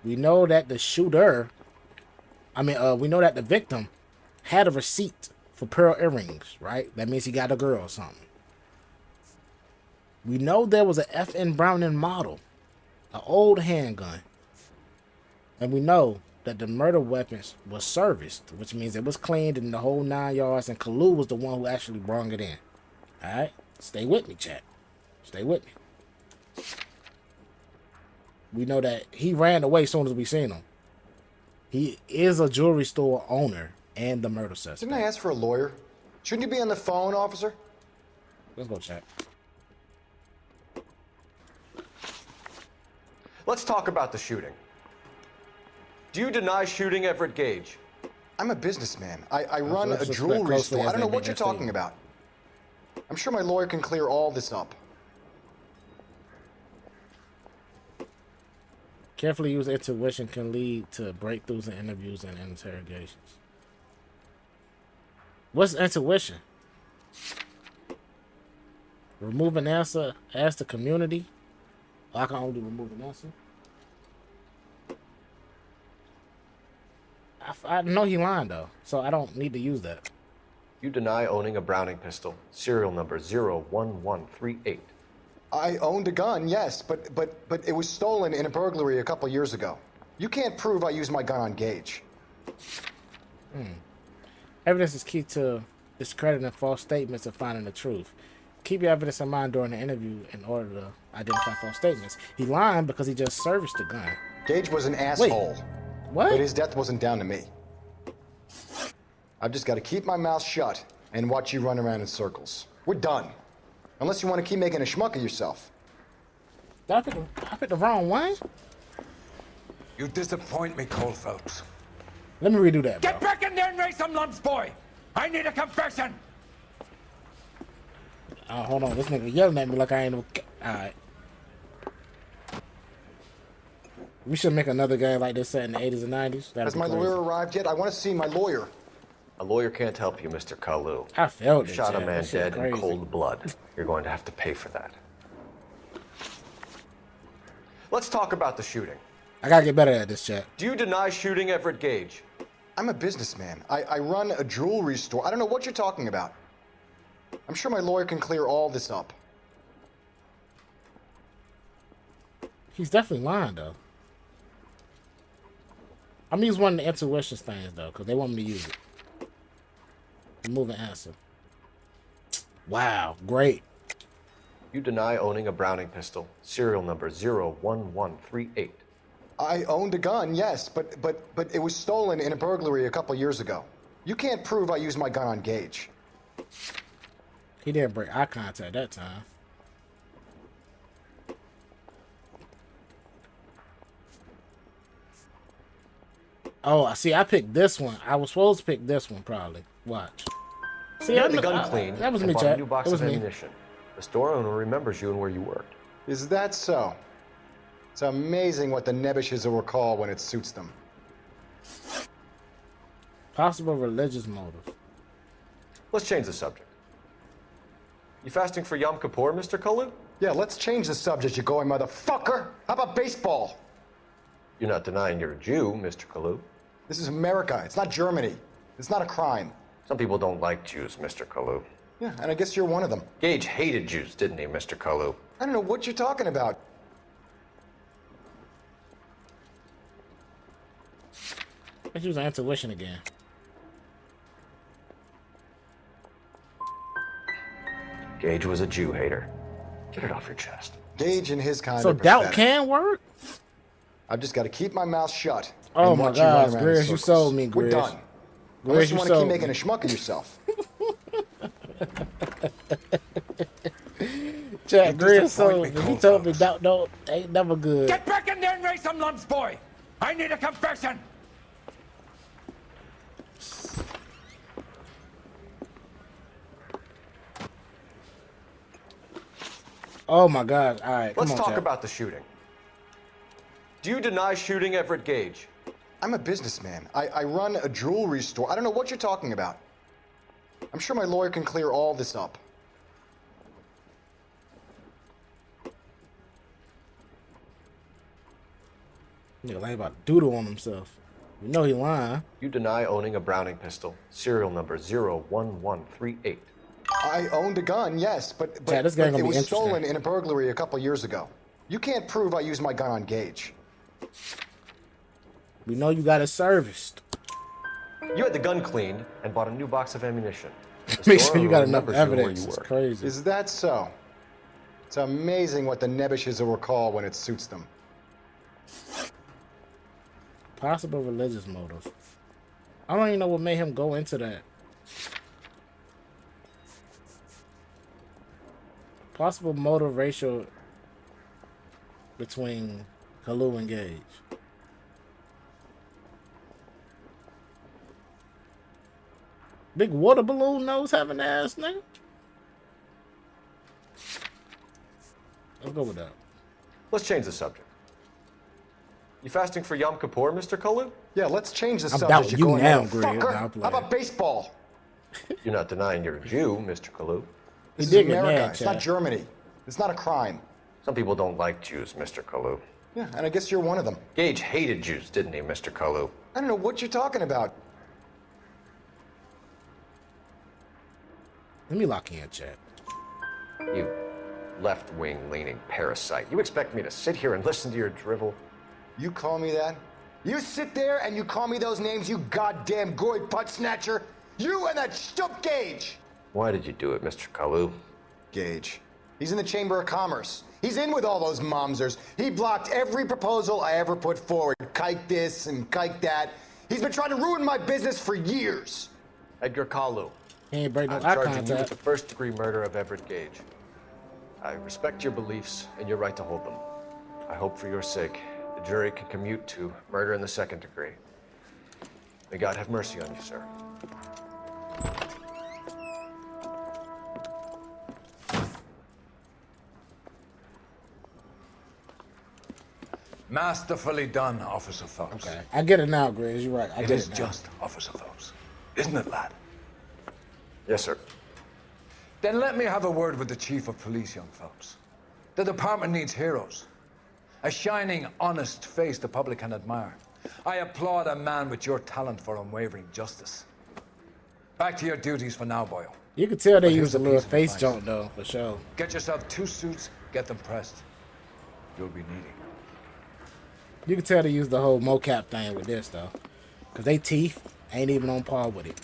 We know that the shooter, we know that the victim had a receipt for pearl earrings, right? That means he got a girl or something. We know there was a FN Browning model, an old handgun. And we know that the murder weapons was serviced, which means it was cleaned in the whole 9 yards, and Kalu was the one who actually brought it in. Alright? Stay with me, chat. Stay with me. We know that he ran away as soon as we seen him. He is a jewelry store owner and the murder suspect. Didn't I ask for a lawyer? Shouldn't you be on the phone, officer? Let's go, chat. Let's talk about the shooting. Do you deny shooting Everett Gage? I'm a businessman. I run a jewelry store. I don't know what you're talking about. I'm sure my lawyer can clear all this up. Carefully used intuition can lead to breakthroughs in interviews and interrogations. What's intuition? Remove an answer, ask the community. I can only remove an answer. I know he lying though, so I don't need to use that. You deny owning a Browning pistol, serial number 01138. I owned a gun, yes, but it was stolen in a burglary a couple years ago. You can't prove I used my gun on Gage. Evidence is key to discrediting false statements and finding the truth. Keep your evidence in mind during the interview in order to identify false statements. He lying because he just serviced the gun. Gage was an asshole. Wait, what? But his death wasn't down to me. I've just got to keep my mouth shut and watch you run around in circles. We're done. Unless you want to keep making a schmuck of yourself. I picked the wrong one? You disappoint me, Cole Phelps. Let me redo that, bro. Get back in there and raise some lumps, boy! I need a confession! Hold on, this nigga yelling at me like I ain't no... Alright. We should make another game like this set in the 80s and 90s. Has my lawyer arrived yet? I want to see my lawyer. A lawyer can't help you, Mr. Kalu. I felt it, Shot a Chad. man That shit dead in crazy. cold blood. You're going to have to pay for that. Let's talk about the shooting. I gotta get better at this, chat. Do you deny shooting Everett Gage? I'm a businessman. I run a jewelry store. I don't know what you're talking about. I'm sure my lawyer can clear all this up. He's definitely lying, though. I'm gonna use one of the intuition things, though, because they want me to use it. Remove an answer. Wow, great. You deny owning a Browning pistol, serial number 01138. I owned a gun, yes, but it was stolen in a burglary a couple years ago. You can't prove I used my gun on Gage. He didn't break eye contact that time. Oh, see, I picked this one. I was supposed to pick this one, probably. Watch. See, You had the gun cleaned that was and me, bought a chat. new box That was of me. ammunition. The store owner remembers you and where you worked. Is that so? It's amazing what the Nebbishes will recall when it suits them. Possible religious motive. Let's change the subject. You fasting for Yom Kippur, Mr. Kalu? Yeah, let's change the subject, you going motherfucker. How about baseball? You're not denying you're a Jew, Mr. Kalu. This is America. It's not Germany. It's not a crime. Some people don't like Jews, Mr. Kalu. Yeah, and I guess you're one of them. Gage hated Jews, didn't he, Mr. Kalu? I don't know what you're talking about. Let's use intuition again. Gage was a Jew hater. Get it off your chest. Gage and his kind So are doubt pathetic. can work? I've just got to keep my mouth shut. Oh and my watch you run gosh, around in Grizz, you circles. sold me, We're Grizz. done. Grizz, Unless you you want to keep sold making me. a schmuck of yourself. Chat, Grizz disappoint sold me, me. He Cole told me Phelps. doubt ain't never good. Get back in there and raise some lumps, boy! I need a confession! Oh my God! All right, come Let's on, talk chat. about the shooting. Do you deny shooting Everett Gage? I'm a businessman. I run a jewelry store. I don't know what you're talking about. I'm sure my lawyer can clear all this up. Nigga like about to doodle on himself. You know he lying. You deny owning a Browning pistol, serial number 01138. I owned a gun, yes, but Yeah, this game it gonna be was interesting. stolen in a burglary a couple years ago. You can't prove I used my gun on Gage. We know you got it serviced. You had the gun cleaned and bought a new box of ammunition. The Make store sure you owner got enough remembers you and where evidence. you It's worked. crazy. Is that so? It's amazing what the Nebbishes will recall when it suits them. Possible religious motive. I don't even know what made him go into that. Possible motive ratio between Kalu and Gage. Big water balloon nose having ass nigga. Let's go with that. Let's change the subject. You fasting for Yom Kippur, Mr. Kalu? Yeah, let's change the I'm subject. doubting you going now, there. Greg. Fucker. Now I'm How about baseball? You're not denying you're a Jew, Mr. Kalu. This is did get America. mad, It's not Chad. Germany. It's not a crime. Some people don't like Jews, Mr. Kalu. Yeah, and I guess you're one of them. Gage hated Jews, didn't he, Mr. Kalu? I don't know what you're talking about. Let me lock in, Chad. You left-wing leaning parasite. You expect me to sit here and listen to your drivel? You call me that? You sit there and you call me those names, you goddamn goy butt snatcher? You and that stup Gage! Why did you do it, Mr. Kalu? Gage. He's in the Chamber of Commerce. He's in with all those momsers. He blocked every proposal I ever put forward. Kike this and kike that. He's been trying to ruin my business for years. Edgar Kalu. He ain't break no I'm eye charging you with contact. the first-degree murder of Everett Gage. I respect your beliefs and your right to hold them. I hope for your sake the jury can commute to murder in the second degree. May God have mercy on you, sir. Masterfully done, Officer Phelps. Okay, I get it now, Greg. You're right. I It get is it now. just, Officer Phelps. Isn't it, lad? Yes, sir. Then let me have a word with the Chief of Police, young Phelps. The department needs heroes. A shining, honest face the public can admire. I applaud a man with your talent for unwavering justice. Back to your duties for now, Boyle. You can tell they But used here's a a little piece of face advice. jump though, for sure. Get yourself 2 suits, get them pressed. You'll be needing. You can tell they used the whole mocap thing with this though, cause they teeth ain't even on par with it.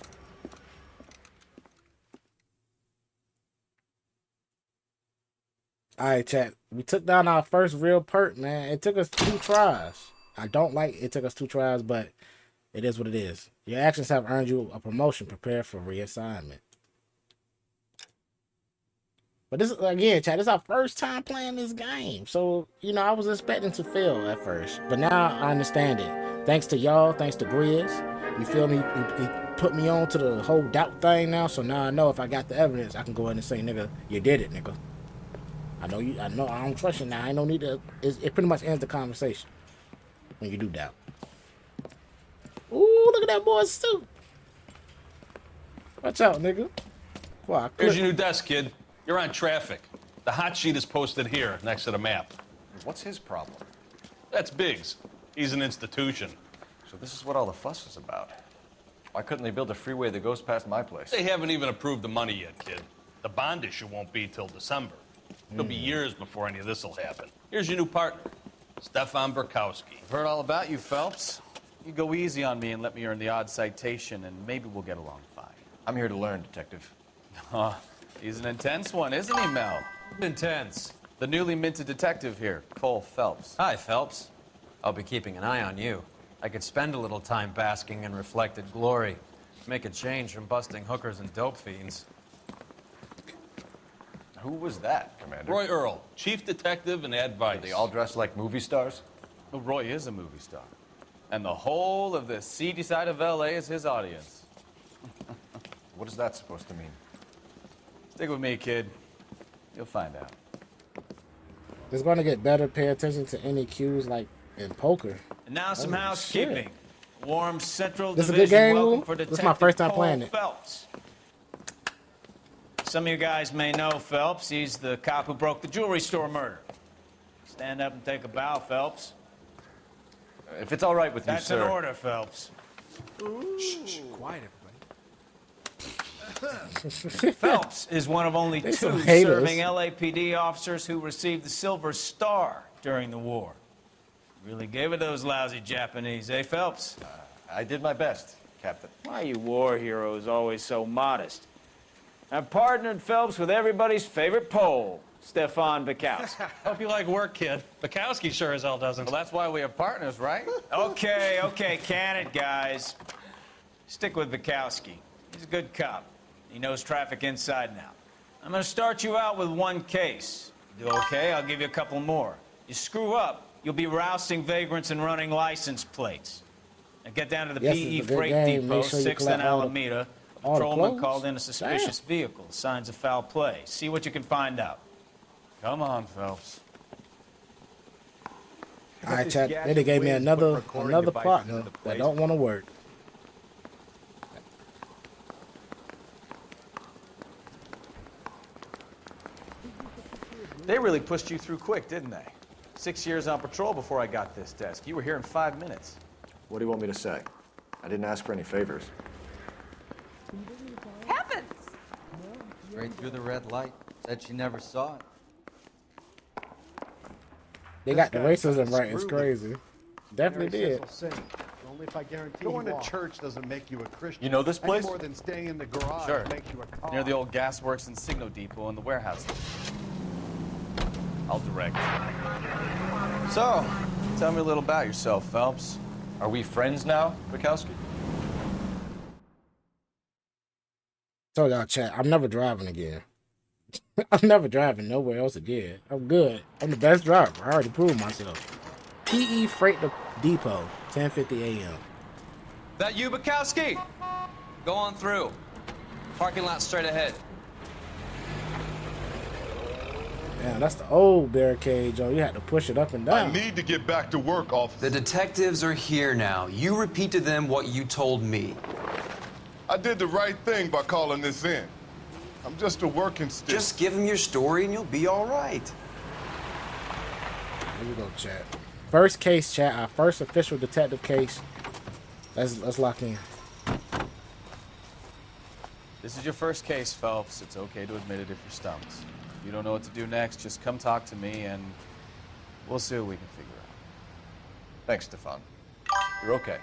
All right, chat. We took down our first real perk, man. It took us 2 tries. I don't like it took us 2 tries, but it is what it is. Your actions have earned you a promotion. Prepare for reassignment. But this, again, chat, this is our first time playing this game. So, you know, I was expecting to fail at first. But now I understand it. Thanks to y'all, thanks to Grizz. You feel me? He put me on to the whole doubt thing now. So now I know if I got the evidence, I can go ahead and say, nigga, you did it, nigga. I know I don't trust you now. I ain't no need to. It pretty much ends the conversation when you do doubt. Ooh, look at that boy's suit. Watch out, nigga. Wow, Here's your new desk, kid. You're on traffic. The hot sheet is posted here, next to the map. What's his problem? That's Biggs. He's an institution. So this is what all the fuss is about. Why couldn't they build a freeway that goes past my place? They haven't even approved the money yet, kid. The bond issue won't be till December. It'll be years before any of this will happen. Here's your new partner, Stefan Burkowski. I've heard all about you, Phelps. You go easy on me and let me earn the odd citation, and maybe we'll get along fine. I'm here to learn, Detective. He's an intense one, isn't he, Mel? Intense. The newly minted detective here, Cole Phelps. Hi, Phelps. I'll be keeping an eye on you. I could spend a little time basking in reflected glory. Make a change from busting hookers and dope fiends. Who was that, Commander? Roy Earl, chief detective and advice. Are they all dressed like movie stars? Well, Roy is a movie star. And the whole of the seedy side of L.A. is his audience. What is that supposed to mean? Stick with me, kid. You'll find out. It's going to get better. Pay attention to any cues like in poker. And now some Oh, housekeeping. Warm Central This is a Division. good game, Welcome Lou? for This Detective is my first time Cole playing it. Phelps. Some of you guys may know Phelps. He's the cop who broke the jewelry store murder. Stand up and take a bow, Phelps. If it's all right with That's you, sir. an order, Phelps. Shh, quiet, Phelps is one of only They 2 some haters. serving LAPD officers who received the Silver Star during the war. Really gave it those lousy Japanese, eh, Phelps? I did my best, Captain. Why are you war heroes always so modest? I've partnered Phelps with everybody's favorite Pole, Stefan Burkowski. Hope you like work, kid. Bukowski sure as hell doesn't. Well, that's why we are partners, right? Okay, can it, guys. Stick with Burkowski. He's a good cop. He knows traffic inside and out. I'm gonna start you out with 1 case. You do okay, I'll give you a couple more. You screw up, you'll be rousting vagrants and running license plates. Now get down to the Yes, PE it's a good Freight game. Depot, Make sure you 6th and collect all the- Alameda. A all the patrolman clothes? called in a suspicious vehicle. Signs of foul play. See what you can find out. Come on, Phelps. All right, chat. They gave me another partner that don't want to work. They really pushed you through quick, didn't they? 6 years on patrol before I got this desk. You were here in 5 minutes. What do you want me to say? I didn't ask for any favors. Heavens! Straight through the red light. Said she never saw it. They got the racism right. It's crazy. Definitely did. Only if I guarantee going to church doesn't make you a Christian. You know this place? Any more than staying in the garage Sure. makes you a car. Near the old gas works and signal depot and the warehouse. I'll direct. So, tell me a little about yourself, Phelps. Are we friends now, Bukowski? Told y'all, chat. I'm never driving again. I'm never driving nowhere else again. I'm good. I'm the best driver. I already proved myself. PE Freight Depot, 10:50 a.m. That you, Bukowski? Go on through. Parking lot straight ahead. Damn, that's the old barricade, Joe. You had to push it up and down. I need to get back to work, officer. The detectives are here now. You repeat to them what you told me. I did the right thing by calling this in. I'm just a working stick. Just give them your story and you'll be all right. Here we go, chat. First case, chat. Our first official detective case. Let's lock in. This is your first case, Phelps. It's okay to admit it if you're stumped. If you don't know what to do next, just come talk to me and we'll see what we can figure out. Thanks, Stefan. You're okay.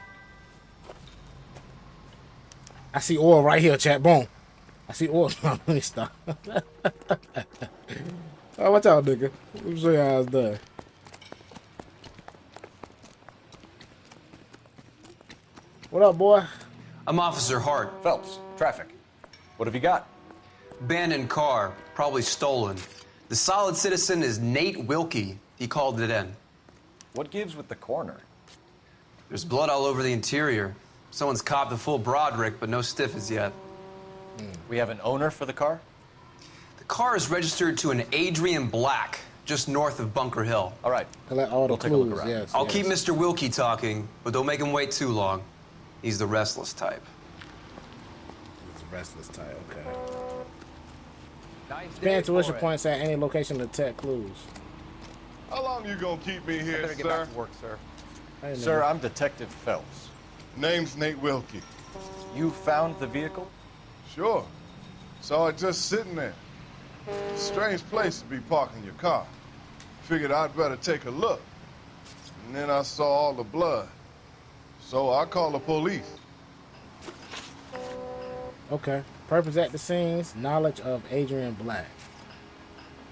I see oil right here, chat. Boom. I see oil. Let me stop. Oh, watch out, nigga. Let me show you how it's done. What up, boy? I'm Officer Hart. Phelps, traffic. What have you got? Abandoned car, probably stolen. The solid citizen is Nate Wilkie. He called it in. What gives with the coroner? There's blood all over the interior. Someone's copped a full Broderick, but no stiff as yet. We have an owner for the car? The car is registered to an Adrian Black, just north of Bunker Hill. All right. Collect all the We'll take a look clues. around. Yes, I'll yes. keep Mr. Wilkie talking, but don't make him wait too long. He's the restless type. He's a restless type. Okay. Nice Spend tuition points at any location to detect clues. How long you gonna keep me here, Better get back to work, sir. Hey, Sir, nigga. I'm Detective Phelps. Name's Nate Wilkie. You found the vehicle? Sure. Saw it just sitting there. Strange place to be parking your car. Figured I'd better take a look. And then I saw all the blood. So I called the police. Okay. Purpose at the scenes. Knowledge of Adrian Black.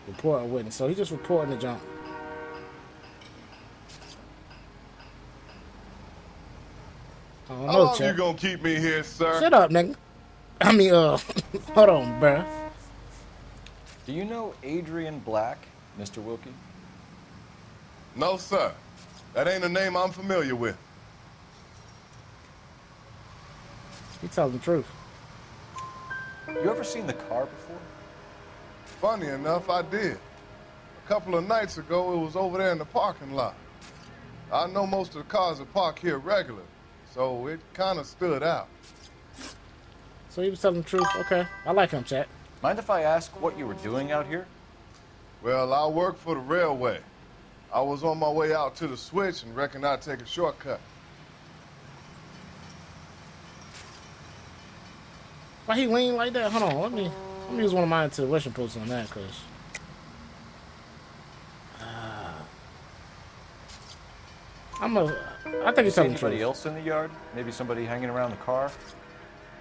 Report a witness. So he just reporting the jump. I don't How know, long chat. you gonna keep me here, sir? Shut up, nigga. I mean, hold on, bruh. Do you know Adrian Black, Mr. Wilkie? No, sir. That ain't a name I'm familiar with. He telling the truth. You ever seen the car before? Funny enough, I did. A couple of nights ago, it was over there in the parking lot. I know most of the cars are parked here regularly, so it kind of stood out. So he was telling the truth. Okay. I like him, chat. Mind if I ask what you were doing out here? Well, I work for the railway. I was on my way out to the switch and reckoned I'd take a shortcut. Why he lean like that? Hold on. Let me use one of my intuition posts on that, cause I think he's telling the Anybody truth. else in the yard? Maybe somebody hanging around the car?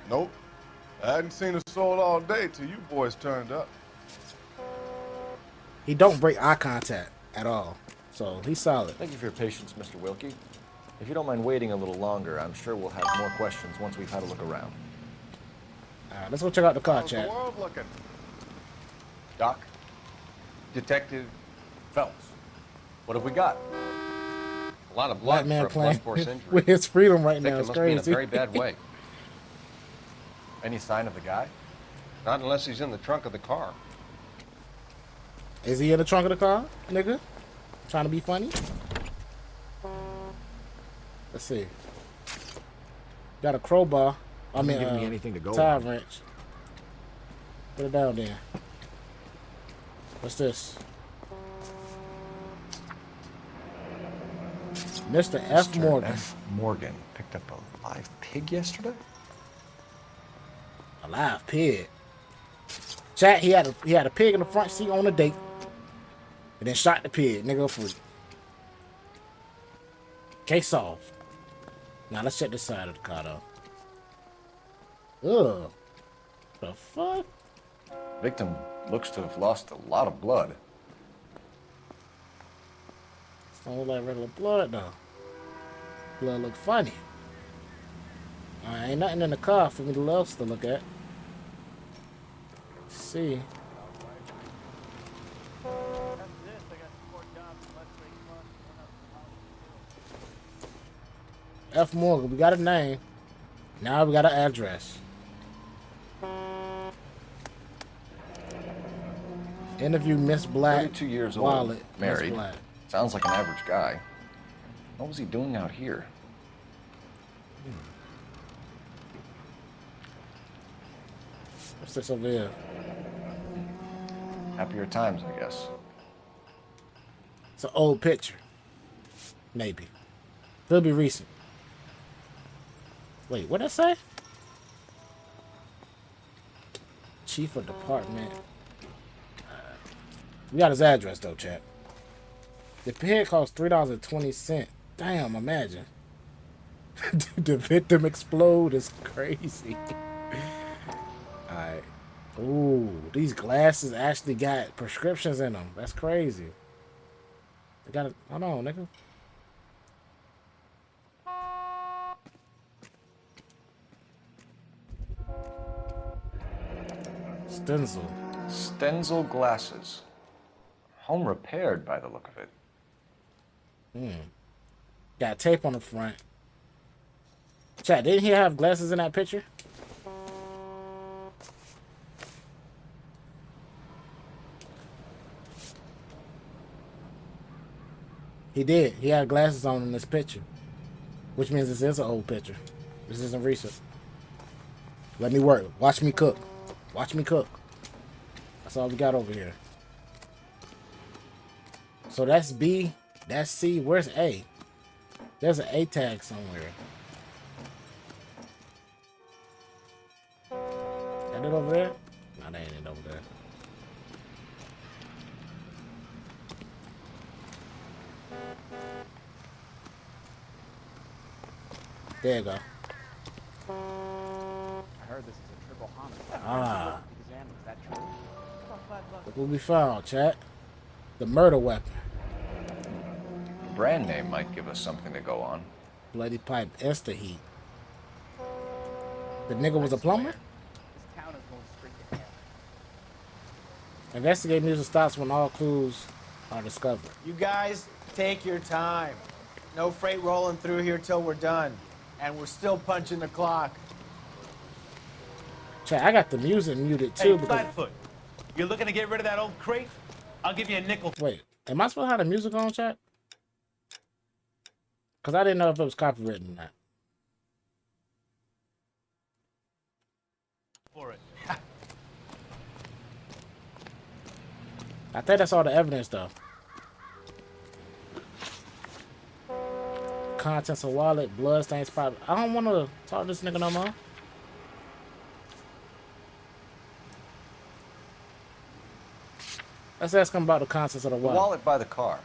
Nope. I hadn't seen a soul all day till you boys turned up. He don't break eye contact at all, so he's solid. Thank you for your patience, Mr. Wilkie. If you don't mind waiting a little longer, I'm sure we'll have more questions once we've had a look around. All right, let's go check out the car, How's the chat. world looking? Doc? Detective Phelps. What have we got? A lot of Black blood man for a playing blunt force injury. with his freedom right Victim now. It's must be in a crazy. very bad way. Any sign of the guy? Not unless he's in the trunk of the car. Is he in the trunk of the car, nigga? Trying to be funny? Let's see. Got a crowbar. I mean, Give me anything to go tie on. wrench. Put it down there. What's this? Mr. F. Morgan. F. Morgan picked up a live pig yesterday? A live pig. Chat, he had a pig in the front seat on a date. And then shot the pig. Nigga free. Case solved. Now let's check this side of the car though. Ugh. The fuck? Victim looks to have lost a lot of blood. Don't look like regular blood though. Blood look funny. Ain't nothing in the car for me to else to look at. Let's see. F. Morgan, we got a name. Now we got an address. Interview Miss Black. 32 years old, Wallet. married. Miss Black. Sounds like an average guy. What was he doing out here? What's this over here? Happier times, I guess. It's an old picture. Maybe. Could be recent. Wait, what'd I say? Chief of Department. We got his address though, chat. The pig cost $3.20. Damn, imagine. The victim explode is crazy. Alright. Ooh, these glasses actually got prescriptions in them. That's crazy. They got it. Hold on, nigga. Stenzel. Stenzel glasses. Home repaired by the look of it. Got tape on the front. Chat, didn't he have glasses in that picture? He did. He had glasses on in this picture. Which means this is an old picture. This isn't recent. Let me work. Watch me cook. Watch me cook. That's all we got over here. So that's B. That's C. Where's A? There's an A tag somewhere. That it over there? No, that ain't it over there. There you go. I heard this is a triple homicide. Ah. Examine, is that true? Look what we found, chat. The murder weapon. The brand name might give us something to go on. Bloody pipe Insta heat. The nigga was a plumber? This town is going straight to hell. Investigate music stops when all clues are discovered. You guys, take your time. No freight rolling through here till we're done. And we're still punching the clock. Chat, I got the music muted too. Hey, Flatfoot, you're looking to get rid of that old crate? I'll give you a nickel. Wait, am I supposed to have the music on, chat? Because I didn't know if it was copyrighted or not. For it. I think that's all the evidence, though. Contents of wallet, bloodstains, probably. I don't want to talk to this nigga no more. Let's ask him about the contents of the The wallet. wallet by the car.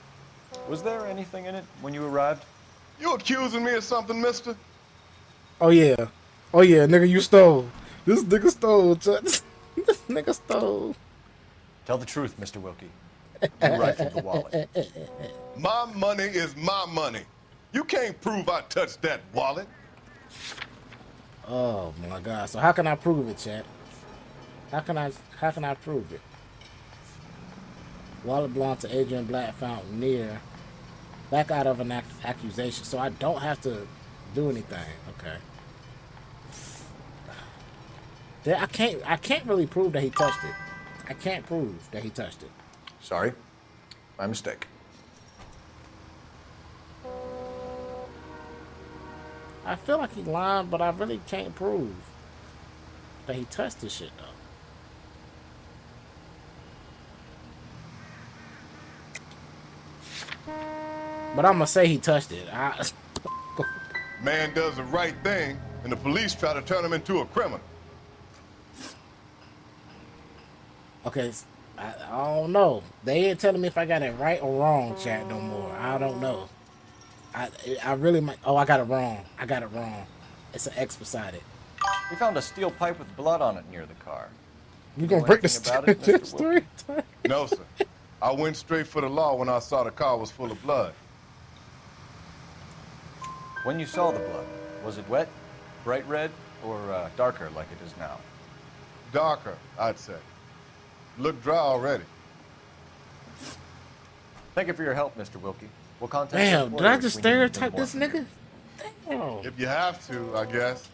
Was there anything in it when you arrived? You accusing me of something, mister? Oh, yeah. Oh, yeah, nigga, you stole. This nigga stole, chat. This nigga stole. Tell the truth, Mr. Wilkie. You rifled the wallet. My money is my money. You can't prove I touched that wallet. Oh my god. So how can I prove it, chat? How can I prove it? Wallet belonged to Adrian Black, found near. Back out of an accusation. So I don't have to do anything. Okay. I can't really prove that he touched it. I can't prove that he touched it. Sorry. My mistake. I feel like he lying, but I really can't prove that he touched this shit, though. But I'm gonna say he touched it. Man does the right thing, and the police try to turn him into a criminal. Okay, I don't know. They ain't telling me if I got it right or wrong, chat, no more. I don't know. I really might. Oh, I got it wrong. I got it wrong. It's an X beside it. We found a steel pipe with blood on it near the car. You gonna break the story? No, sir. I went straight for the law when I saw the car was full of blood. When you saw the blood, was it wet, bright red, or darker like it is now? Darker, I'd say. Looked dry already. Thank you for your help, Mr. Wilkie. We'll contact Damn, did I just stereotype this nigga? Damn. If you have to, I guess.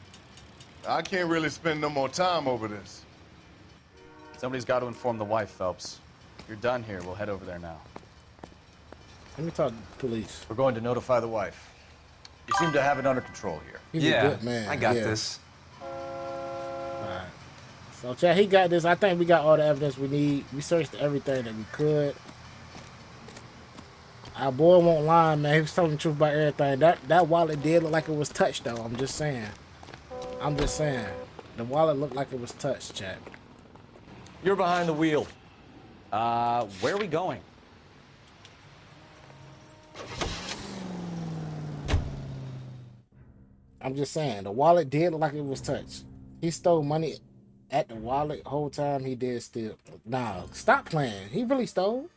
I can't really spend no more time over this. Somebody's got to inform the wife, Phelps. If you're done here, we'll head over there now. Let me talk to the police. We're going to notify the wife. You seem to have it under control here. He's a good man. I got this. Alright. So, Chad, he got this. I think we got all the evidence we need. We searched everything that we could. Our boy won't lie, man. He was telling the truth about everything. That wallet did look like it was touched, though. I'm just saying. The wallet looked like it was touched, Chad. You're behind the wheel. Where are we going? I'm just saying, the wallet did look like it was touched. He stole money at the wallet whole time. He did steal. Nah, stop playing. He really stole.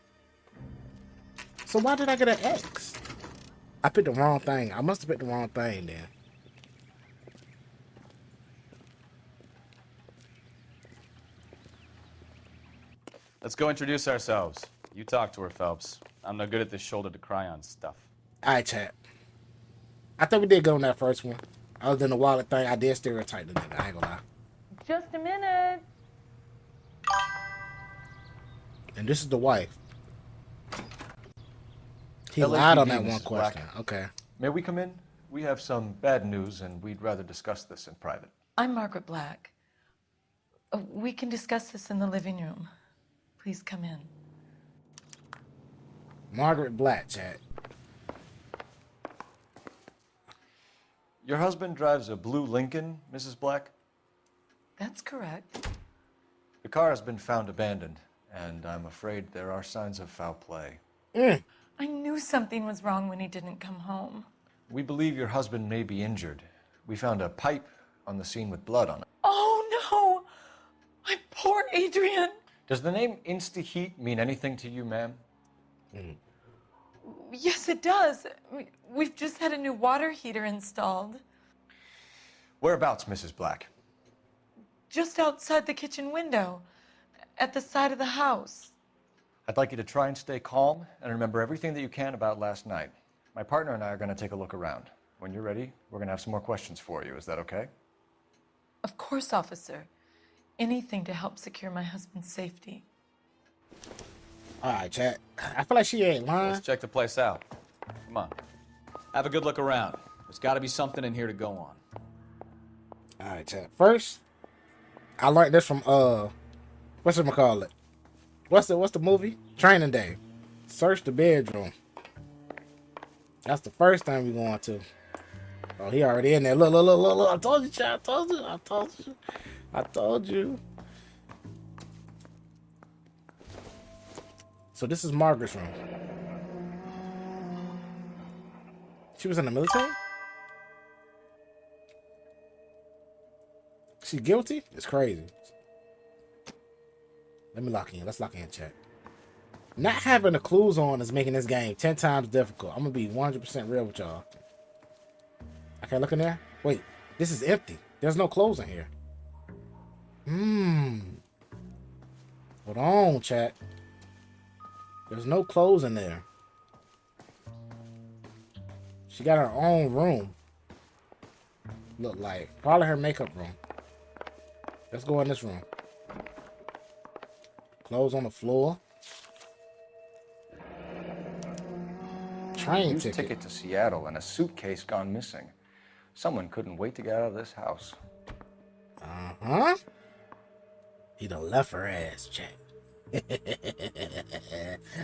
So why did I get an X? I picked the wrong thing. I must have picked the wrong thing then. Let's go introduce ourselves. You talk to her, Phelps. I'm no good at this shoulder to cry on stuff. Alright, chat. I think we did go on that first one. Other than the wallet thing, I did stereotype the nigga. I ain't gonna lie. Just a minute. And this is the wife. He LAPD, lied on that one Mrs. question. Black. Okay. May we come in? We have some bad news, and we'd rather discuss this in private. I'm Margaret Black. We can discuss this in the living room. Please come in. Margaret Black, chat. Your husband drives a blue Lincoln, Mrs. Black? That's correct. The car has been found abandoned, and I'm afraid there are signs of foul play. I knew something was wrong when he didn't come home. We believe your husband may be injured. We found a pipe on the scene with blood on it. Oh no! My poor Adrian! Does the name Insta-Heat mean anything to you, ma'am? Yes, it does. We've just had a new water heater installed. Whereabouts, Mrs. Black? Just outside the kitchen window, at the side of the house. I'd like you to try and stay calm and remember everything that you can about last night. My partner and I are going to take a look around. When you're ready, we're going to have some more questions for you. Is that okay? Of course, officer. Anything to help secure my husband's safety. Alright, chat. I feel like she ain't lying. Let's check the place out. Come on. Have a good look around. There's got to be something in here to go on. Alright, chat. First, I learned this from what's it call it? What's the movie? Training Day. Search the bedroom. That's the first time we going to. Oh, he already in there. Look. I told you, chat. I told you. So this is Margaret's room. She was in the military? She guilty? It's crazy. Let me lock in. Let's lock in, chat. Not having the clues on is making this game 10 times difficult. I'm gonna be 100% real with y'all. I can't look in there? Wait, this is empty. There's no clothes in here. Hold on, chat. There's no clothes in there. She got her own room. Look like. Probably her makeup room. Let's go in this room. Clothes on the floor. Train Used ticket. ticket to Seattle and a suitcase gone missing. Someone couldn't wait to get out of this house. Uh-huh. He done left her ass, Jack.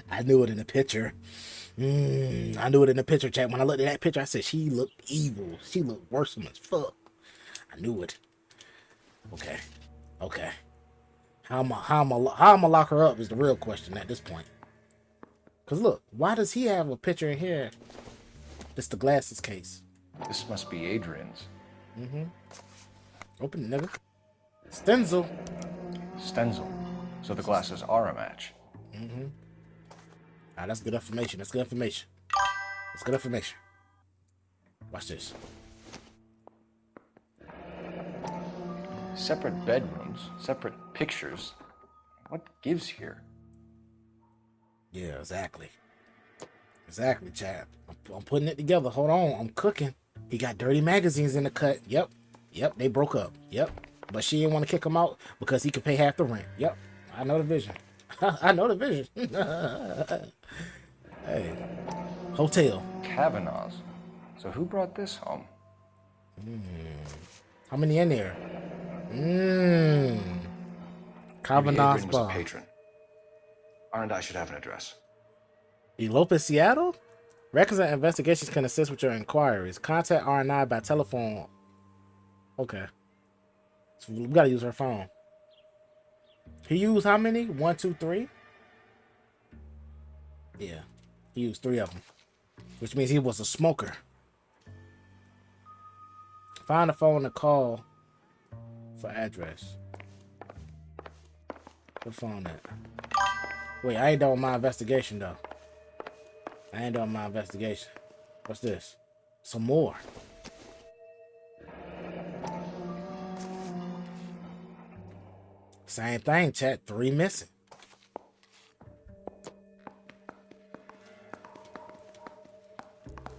I knew it in the picture. I knew it in the picture, Jack. When I looked at that picture, I said, she looked evil. She looked worse as fuck. I knew it. Okay. Okay. How am I lock her up is the real question at this point. Because look, why does he have a picture in here? It's the glasses case. This must be Adrian's. Mm-hmm. Open it, nigga. Stenzel. Stenzel. So the glasses are a match. Mm-hmm. Ah, that's good information. That's good information. That's good information. Watch this. Separate bedrooms, separate pictures. What gives here? Yeah, exactly. Exactly, chap. I'm putting it together. Hold on. I'm cooking. He got dirty magazines in the cut. Yep. Yep, they broke up. Yep. But she didn't want to kick him out because he could pay half the rent. Yep. I know the vision. I know the vision. Hey. Hotel. Kavanaugh's. So who brought this home? How many in there? Kavanaugh's Adrian was a bar. patron. R&I should have an address. Elope, Seattle? Records and investigations can assist with your inquiries. Contact R&I by telephone. Okay. So we gotta use her phone. He used how many? 1, 2, 3? Yeah. He used 3 of them. Which means he was a smoker. Find a phone to call for address. What phone at? Wait, I ain't done with my investigation though. I ain't done with my investigation. What's this? Some more. Same thing, chat. 3 missing.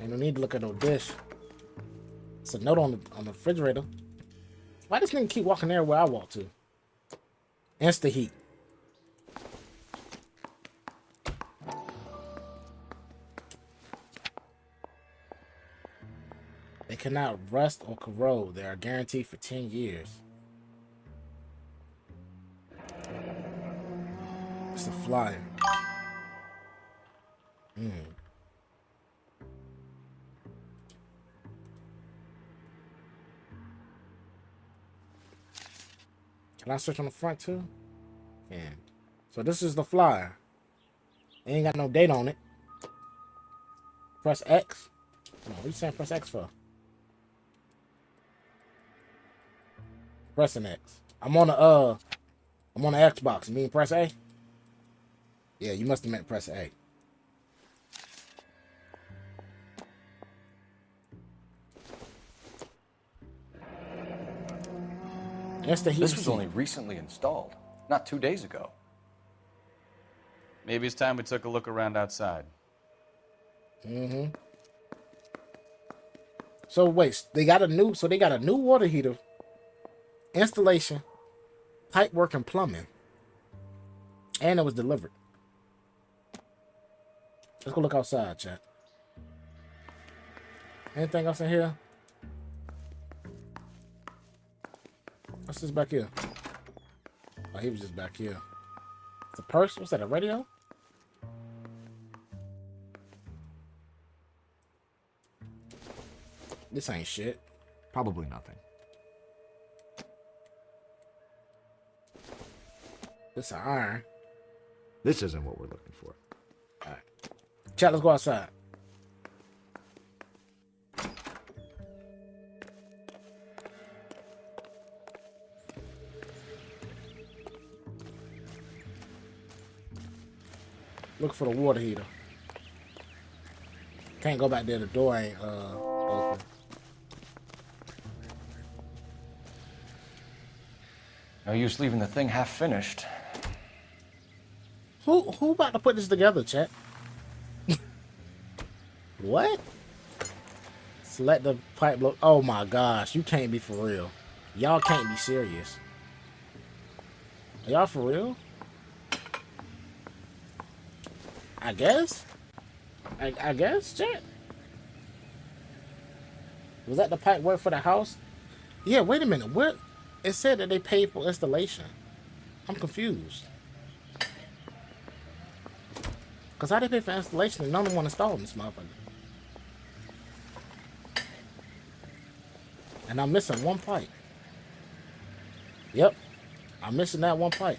Ain't no need to look at no dish. It's a note on the refrigerator. Why does nigga keep walking there where I walk to? Insta heat. They cannot rust or corrode. They are guaranteed for 10 years. It's a flyer. Can I search on the front too? Yeah. So this is the flyer. It ain't got no date on it. Press X. No, what you saying press X for? Pressing X. I'm on the Xbox. You mean press A? Yeah, you must have meant press A. This was only recently installed, not 2 days ago. Maybe it's time we took a look around outside. So wait, they got a new water heater, installation, pipe work and plumbing, and it was delivered. Let's go look outside, chat. Anything else in here? What's this back here? Oh, he was just back here. It's a purse? What's that, a radio? This ain't shit. Probably nothing. This is iron. This isn't what we're looking for. Alright. Chat, let's go outside. Look for the water heater. Can't go back there. The door ain't open. No use leaving the thing half finished. Who about to put this together, chat? What? Select the pipe block. Oh my gosh, you can't be for real. Y'all can't be serious. Are y'all for real? I guess. I guess, chat. Was that the pipe work for the house? Yeah, wait a minute. What? It said that they paid for installation. I'm confused. Because how they pay for installation and none one installed this motherfucker? And I'm missing one pipe. Yep. I'm missing that one pipe.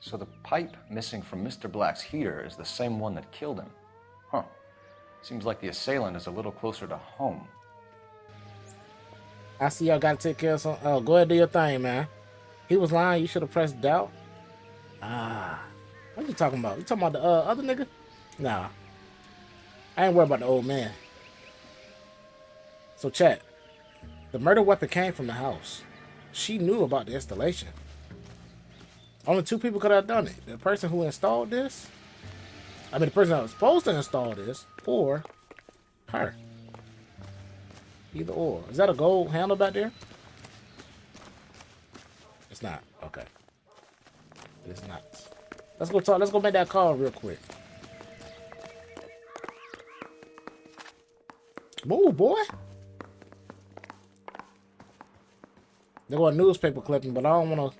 So the pipe missing from Mr. Black's heater is the same one that killed him. Huh. Seems like the assailant is a little closer to home. I see y'all gotta take care of some. Oh, go ahead and do your thing, man. He was lying. You should have pressed doubt. Ah. What you talking about? You talking about the other nigga? Nah. I ain't worried about the old man. So, chat. The murder weapon came from the house. She knew about the installation. Only two people could have done it. The person who installed this. I mean, the person that was supposed to install this. Or her. Either or. Is that a gold handle back there? It's not. Okay. It's not. Let's go talk. Let's go make that call real quick. Move, boy. They got a newspaper clipping, but I don't want to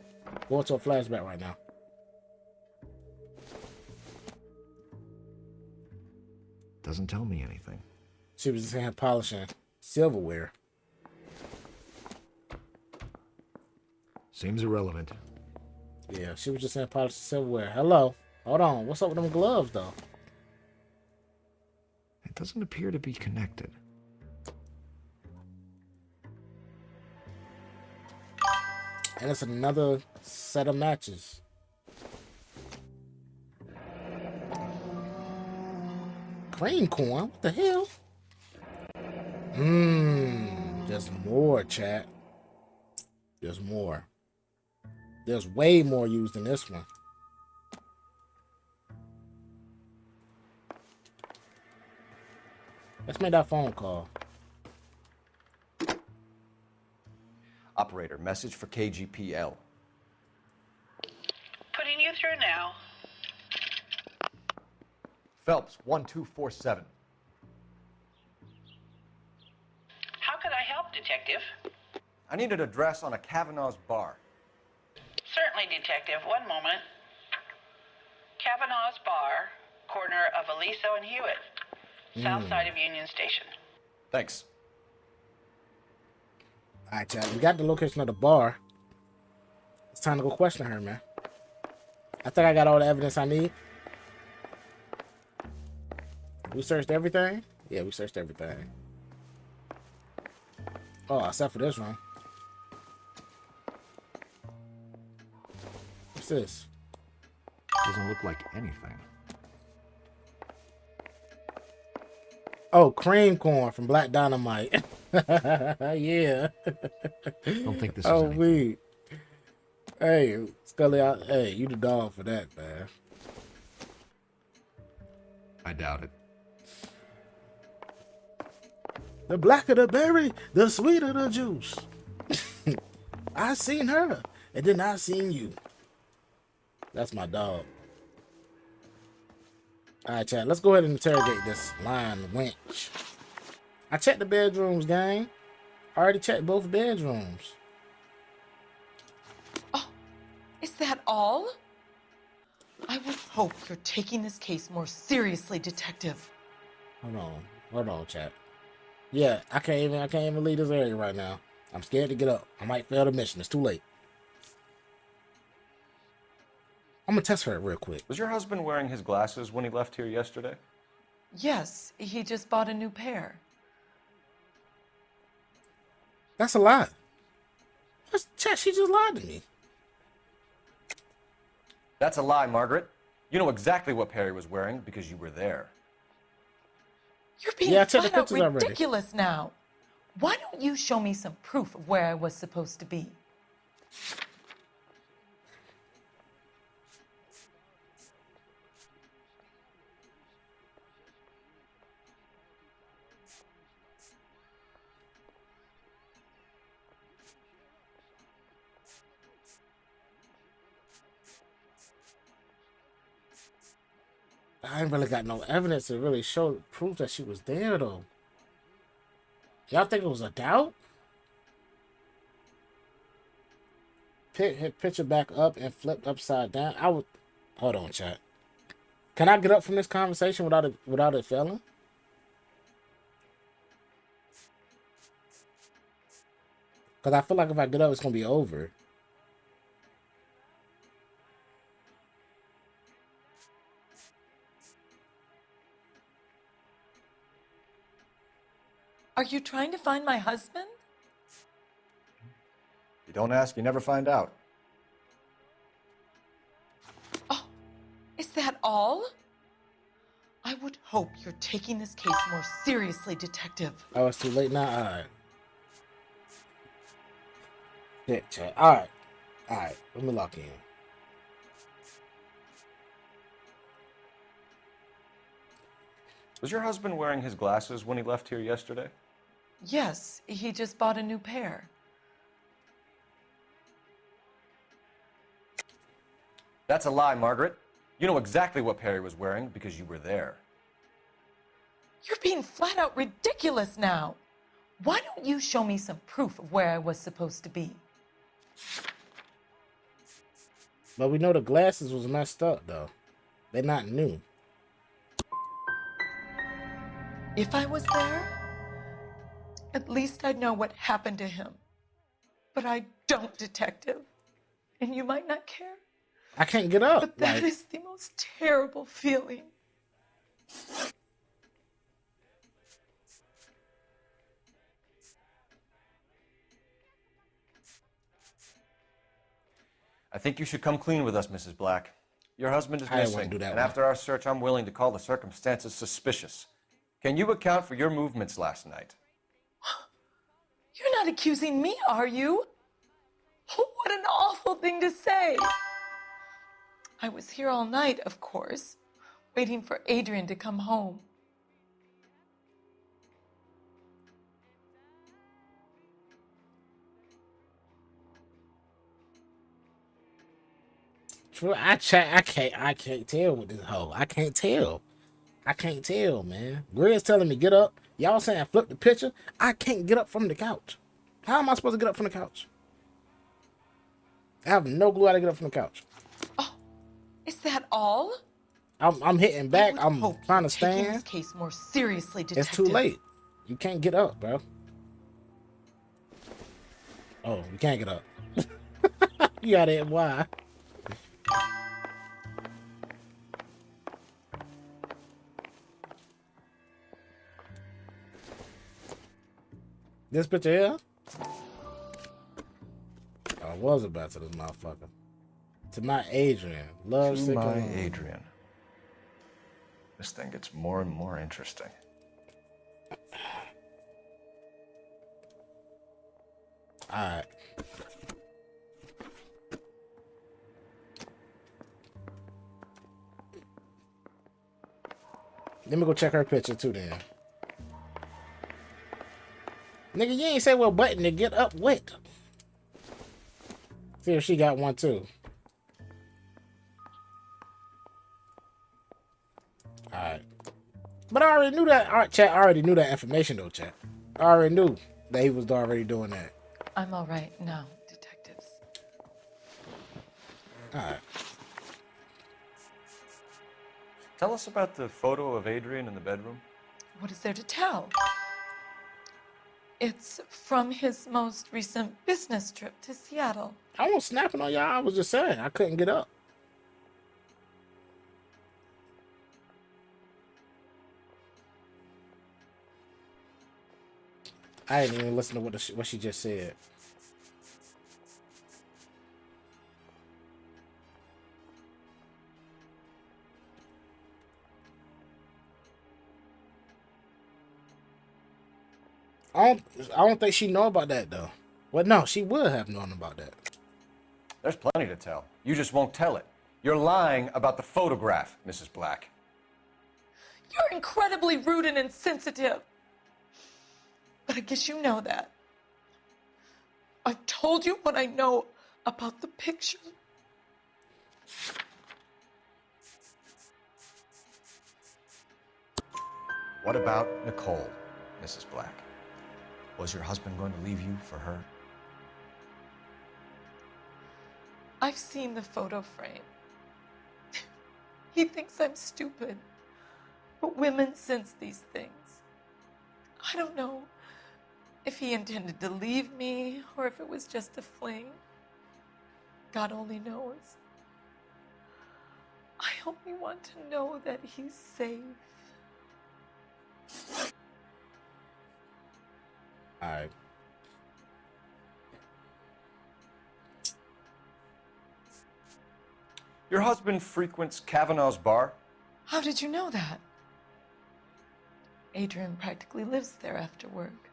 go into a flashback right now. Doesn't tell me anything. She was just in here polishing silverware. Seems irrelevant. Yeah, she was just in here polishing silverware. Hello. Hold on. What's up with them gloves, though? It doesn't appear to be connected. And it's another set of matches. Cream corn? What the hell? There's more, chat. There's more. There's way more used in this one. Let's make that phone call. Operator, message for KGPL. Putting you through now. Phelps, 1247. How could I help, Detective? I need an address on a Kavanaugh's bar. Certainly, Detective. One moment. Kavanaugh's Bar, corner of Aliso and Hewitt, south side of Union Station. Thanks. All right, chat. We got the location of the bar. It's time to go question her, man. I think I got all the evidence I need. We searched everything? Yeah, we searched everything. Oh, except for this one. What's this? Doesn't look like anything. Oh, cream corn from Black Dynamite. Yeah. Don't think this is oh, anything. we. Hey, Scully, hey, you the dog for that, man. I doubt it. The blacker the berry, the sweeter the juice. I seen her, and then I seen you. That's my dog. All right, chat. Let's go ahead and interrogate this lying wench. I checked the bedrooms, gang. I already checked both bedrooms. Is that all? I would hope you're taking this case more seriously, Detective. Hold on, chat. Yeah, I can't even leave this area right now. I'm scared to get up. I might fail the mission. It's too late. I'm gonna test her real quick. Was your husband wearing his glasses when he left here yesterday? Yes, he just bought a new pair. That's a lie. Chat, she just lied to me. That's a lie, Margaret. You know exactly what pair he was wearing because you were there. You're being flat out ridiculous now. Why don't you show me some proof of where I was supposed to be? I ain't really got no evidence to really show proof that she was there though. Y'all think it was a doubt? Hit picture back up and flipped upside down. I would hold on, chat. Can I get up from this conversation without it failing? Because I feel like if I get up, it's gonna be over. Are you trying to find my husband? You don't ask, you never find out. Is that all? I would hope you're taking this case more seriously, Detective. Oh, it's too late now? Alright. Yeah, chat. Alright. Alright. Let me lock in. Was your husband wearing his glasses when he left here yesterday? Yes, he just bought a new pair. That's a lie, Margaret. You know exactly what pair he was wearing because you were there. You're being flat out ridiculous now. Why don't you show me some proof of where I was supposed to be? But we know the glasses was messed up though. They're not new. If I was there, at least I'd know what happened to him. But I don't, Detective. And you might not care. I can't get up. But that is the most terrible feeling. I think you should come clean with us, Mrs. Black. Your husband is I didn't wanna missing, do that and one. after our search, I'm willing to call the circumstances suspicious. Can you account for your movements last night? You're not accusing me, are you? What an awful thing to say. I was here all night, of course, waiting for Adrian to come home. True, I can't tell with this hoe. I can't tell, man. Grizz telling me get up. Y'all saying flip the picture. I can't get up from the couch. How am I supposed to get up from the couch? I have no clue how to get up from the couch. Is that all? I'm hitting back. I'm trying to Taking stand. this case more seriously, Detective. It's too late. You can't get up, bro. Oh, you can't get up. You gotta hit Y. This picture here? I was about to this motherfucker. To my Adrian. Love sick my alone. Adrian. This thing gets more and more interesting. Alright. Let me go check her picture too then. Nigga, you ain't say what button to get up with. See if she got one too. Alright. But I already knew that. Alright, chat. I already knew that information though, chat. I already knew that he was already doing that. I'm all right now, detectives. Alright. Tell us about the photo of Adrian in the bedroom. What is there to tell? It's from his most recent business trip to Seattle. I wasn't snapping on y'all. I was just saying I couldn't get up. I didn't even listen to what she just said. I don't think she know about that though. Well, no, she would have known about that. There's plenty to tell. You just won't tell it. You're lying about the photograph, Mrs. Black. You're incredibly rude and insensitive. But I guess you know that. I've told you what I know about the picture. What about Nicole, Mrs. Black? Was your husband going to leave you for her? I've seen the photo frame. He thinks I'm stupid. But women sense these things. I don't know if he intended to leave me or if it was just a fling. God only knows. I only want to know that he's safe. Alright. Your husband frequents Kavanaugh's bar? How did you know that? Adrian practically lives there after work.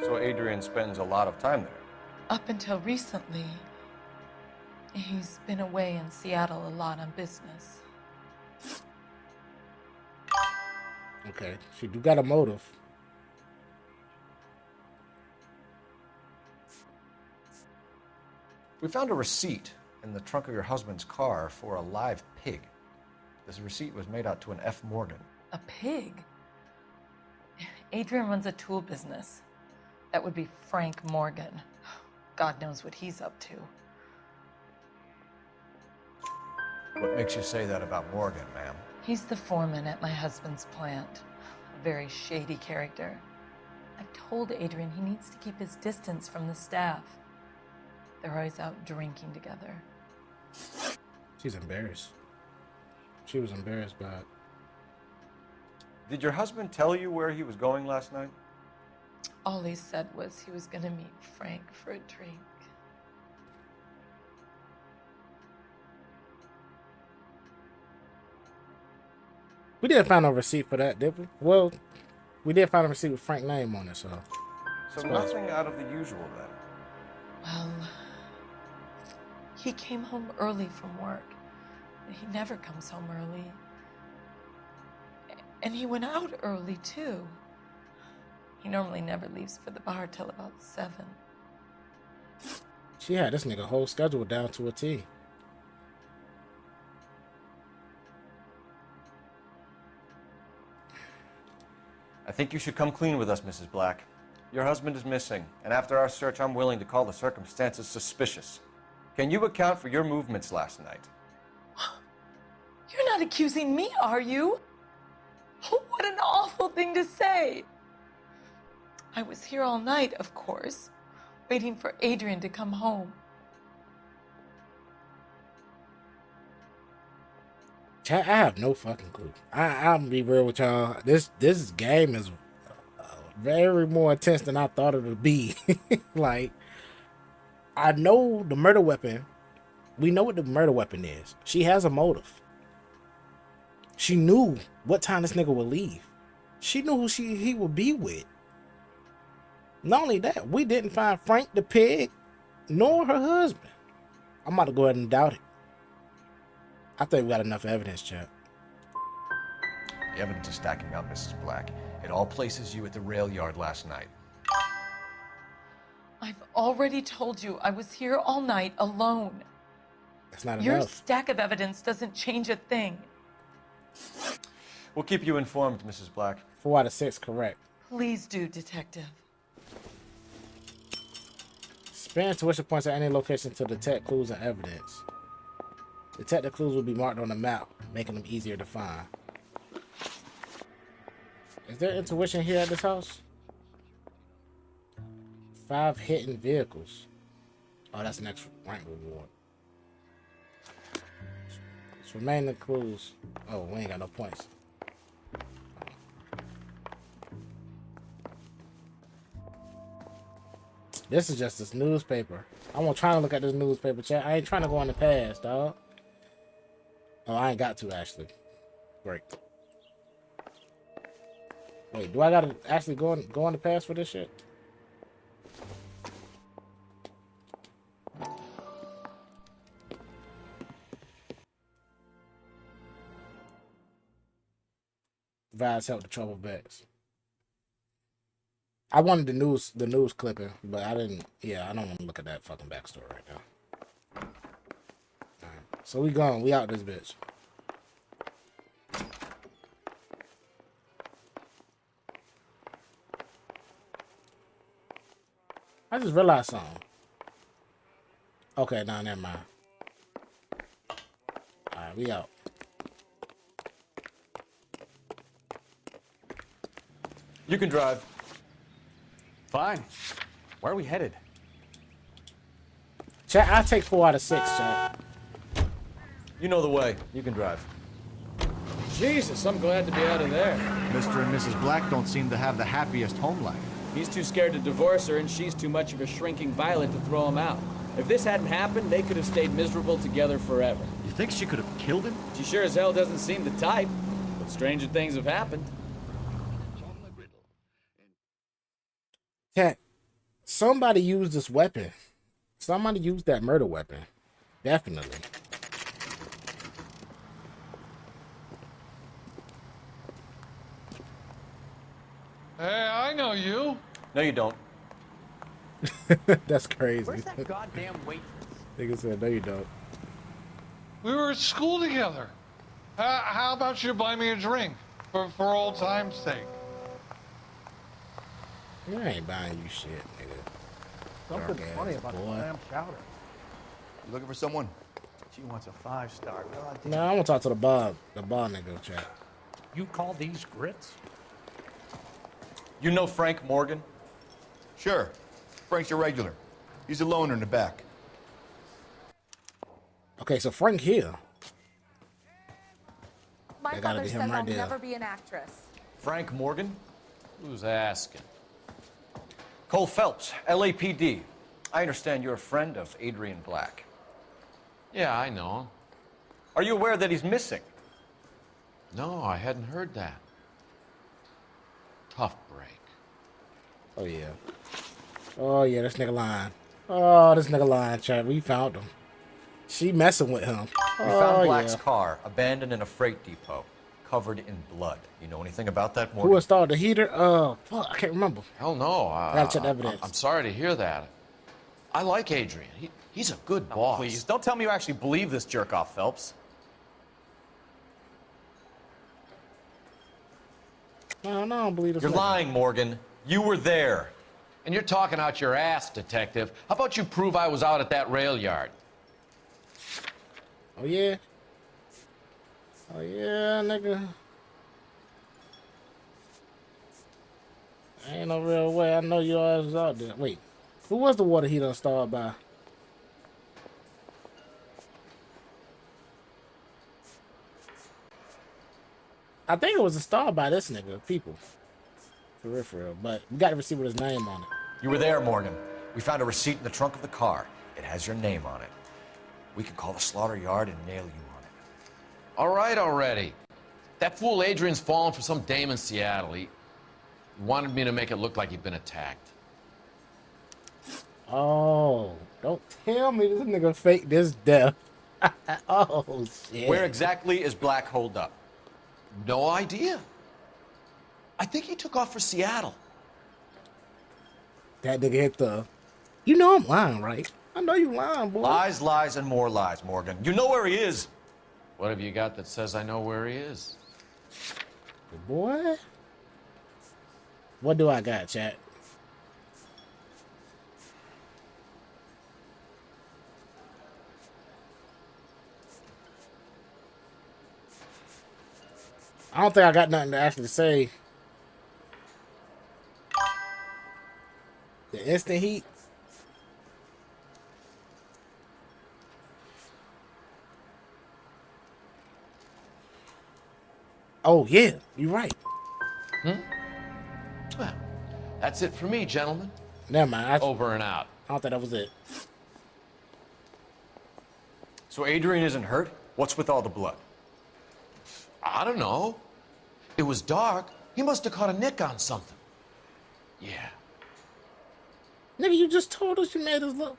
So Adrian spends a lot of time there. Up until recently, he's been away in Seattle a lot on business. Okay, she do got a motive. We found a receipt in the trunk of your husband's car for a live pig. This receipt was made out to an F. Morgan. A pig? Adrian runs a tool business. That would be Frank Morgan. God knows what he's up to. What makes you say that about Morgan, ma'am? He's the foreman at my husband's plant. A very shady character. I've told Adrian he needs to keep his distance from the staff. They're always out drinking together. She's embarrassed. She was embarrassed by it. Did your husband tell you where he was going last night? All he said was he was gonna meet Frank for a drink. We didn't find a receipt for that, did we? Well, we did find a receipt with Frank's name on it, so. So nothing out of the usual then? Well, he came home early from work. He never comes home early. And he went out early, too. He normally never leaves for the bar till about 7. She had this nigga whole schedule down to a T. I think you should come clean with us, Mrs. Black. Your husband is missing, and after our search, I'm willing to call the circumstances suspicious. Can you account for your movements last night? You're not accusing me, are you? What an awful thing to say. I was here all night, of course, waiting for Adrian to come home. Chat, I have no fucking clue. I'm gonna be real with y'all. This game is very more intense than I thought it would be. Like, I know the murder weapon. We know what the murder weapon is. She has a motive. She knew what time this nigga would leave. She knew who he would be with. Not only that, we didn't find Frank the pig, nor her husband. I'm about to go ahead and doubt it. I think we got enough evidence, chat. The evidence is stacking up, Mrs. Black. It all places you at the rail yard last night. I've already told you I was here all night alone. That's not Your enough. stack of evidence doesn't change a thing. We'll keep you informed, Mrs. Black. 4 out of 6 correct. Please do, Detective. Spare intuition points at any location to detect clues and evidence. Detected clues will be marked on the map, making them easier to find. Is there intuition here at this house? 5 hidden vehicles. Oh, that's the next rank reward. So remaining clues. Oh, we ain't got no points. This is just this newspaper. I'm trying to look at this newspaper, chat. I ain't trying to go in the past, dog. Oh, I ain't got to, actually. Great. Wait, do I gotta actually go on the past for this shit? Vibes help the trouble vets. I wanted the news clipping, but I didn't. Yeah, I don't want to look at that fucking backstory right now. Alright, so we gone. We out this bitch. I just realized something. Okay, nah, never mind. Alright, we out. You can drive. Fine. Where are we headed? Chat, I'll take 4 out of 6, chat. You know the way. You can drive. Jesus, I'm glad to be out of there. Mr. and Mrs. Black don't seem to have the happiest home life. He's too scared to divorce her, and she's too much of a shrinking violet to throw him out. If this hadn't happened, they could have stayed miserable together forever. You think she could have killed him? She sure as hell doesn't seem the type, but stranger things have happened. Chat, somebody used this weapon. Somebody used that murder weapon. Definitely. Hey, I know you. No, you don't. That's crazy. Where's that goddamn waitress? Nigga said, no, you don't. We were at school together. How about you buy me a drink for old time's sake? I ain't buying you shit, nigga. Something Dark funny ass about boy. the clam chowder. You looking for someone? She wants a 5-star. God No, I want to talk to the bar nigga, chat. You call these grits? You know Frank Morgan? Sure. Frank's a regular. He's a loner in the back. Okay, so Frank here. My That gotta father be says him right I'll there. never be an actress. Frank Morgan? Who's asking? Cole Phelps, LAPD. I understand you're a friend of Adrian Black. Yeah, I know him. Are you aware that he's missing? No, I hadn't heard that. Tough break. Oh, yeah. Oh, yeah, this nigga lying. Oh, this nigga lying, chat. We found him. She messing with him. We found Oh, Black's yeah. car abandoned in a freight depot, covered in blood. You know anything about that, Morgan? Who installed the heater? Fuck, I can't remember. Hell no. Gotta check the evidence. I'm sorry to hear that. I like Adrian. He's a good boss. Please, don't tell me you actually believe this jerk-off, Phelps. No, I don't believe this. You're nigga. lying, Morgan. You were there. And you're talking out your ass, detective. How about you prove I was out at that rail yard? Oh, yeah? Oh, yeah, nigga. Ain't no real way. I know your ass was out there. Wait, who was the water heater installed by? I think it was installed by this nigga, people. For real, for real. But we got to receive with his name on it. You were there, Morgan. We found a receipt in the trunk of the car. It has your name on it. We can call the slaughter yard and nail you on it. All right already. That fool Adrian's fallen for some dame in Seattle. He wanted me to make it look like he'd been attacked. Oh, don't tell me this nigga faked this death. Oh, shit. Where exactly is Black holed up? No idea. I think he took off for Seattle. That nigga hit the... You know I'm lying, right? I know you lying, boy. Lies, lies, and more lies, Morgan. You know where he is. What have you got that says I know where he is? Boy. What do I got, chat? I don't think I got nothing to actually say. The instant heat. Oh, yeah, you're right. Well, that's it for me, gentlemen. Never mind. Over and out. I don't think that was it. So Adrian isn't hurt? What's with all the blood? I don't know. It was dark. He must have caught a nick on something. Yeah. Nigga, you just told us you made us look.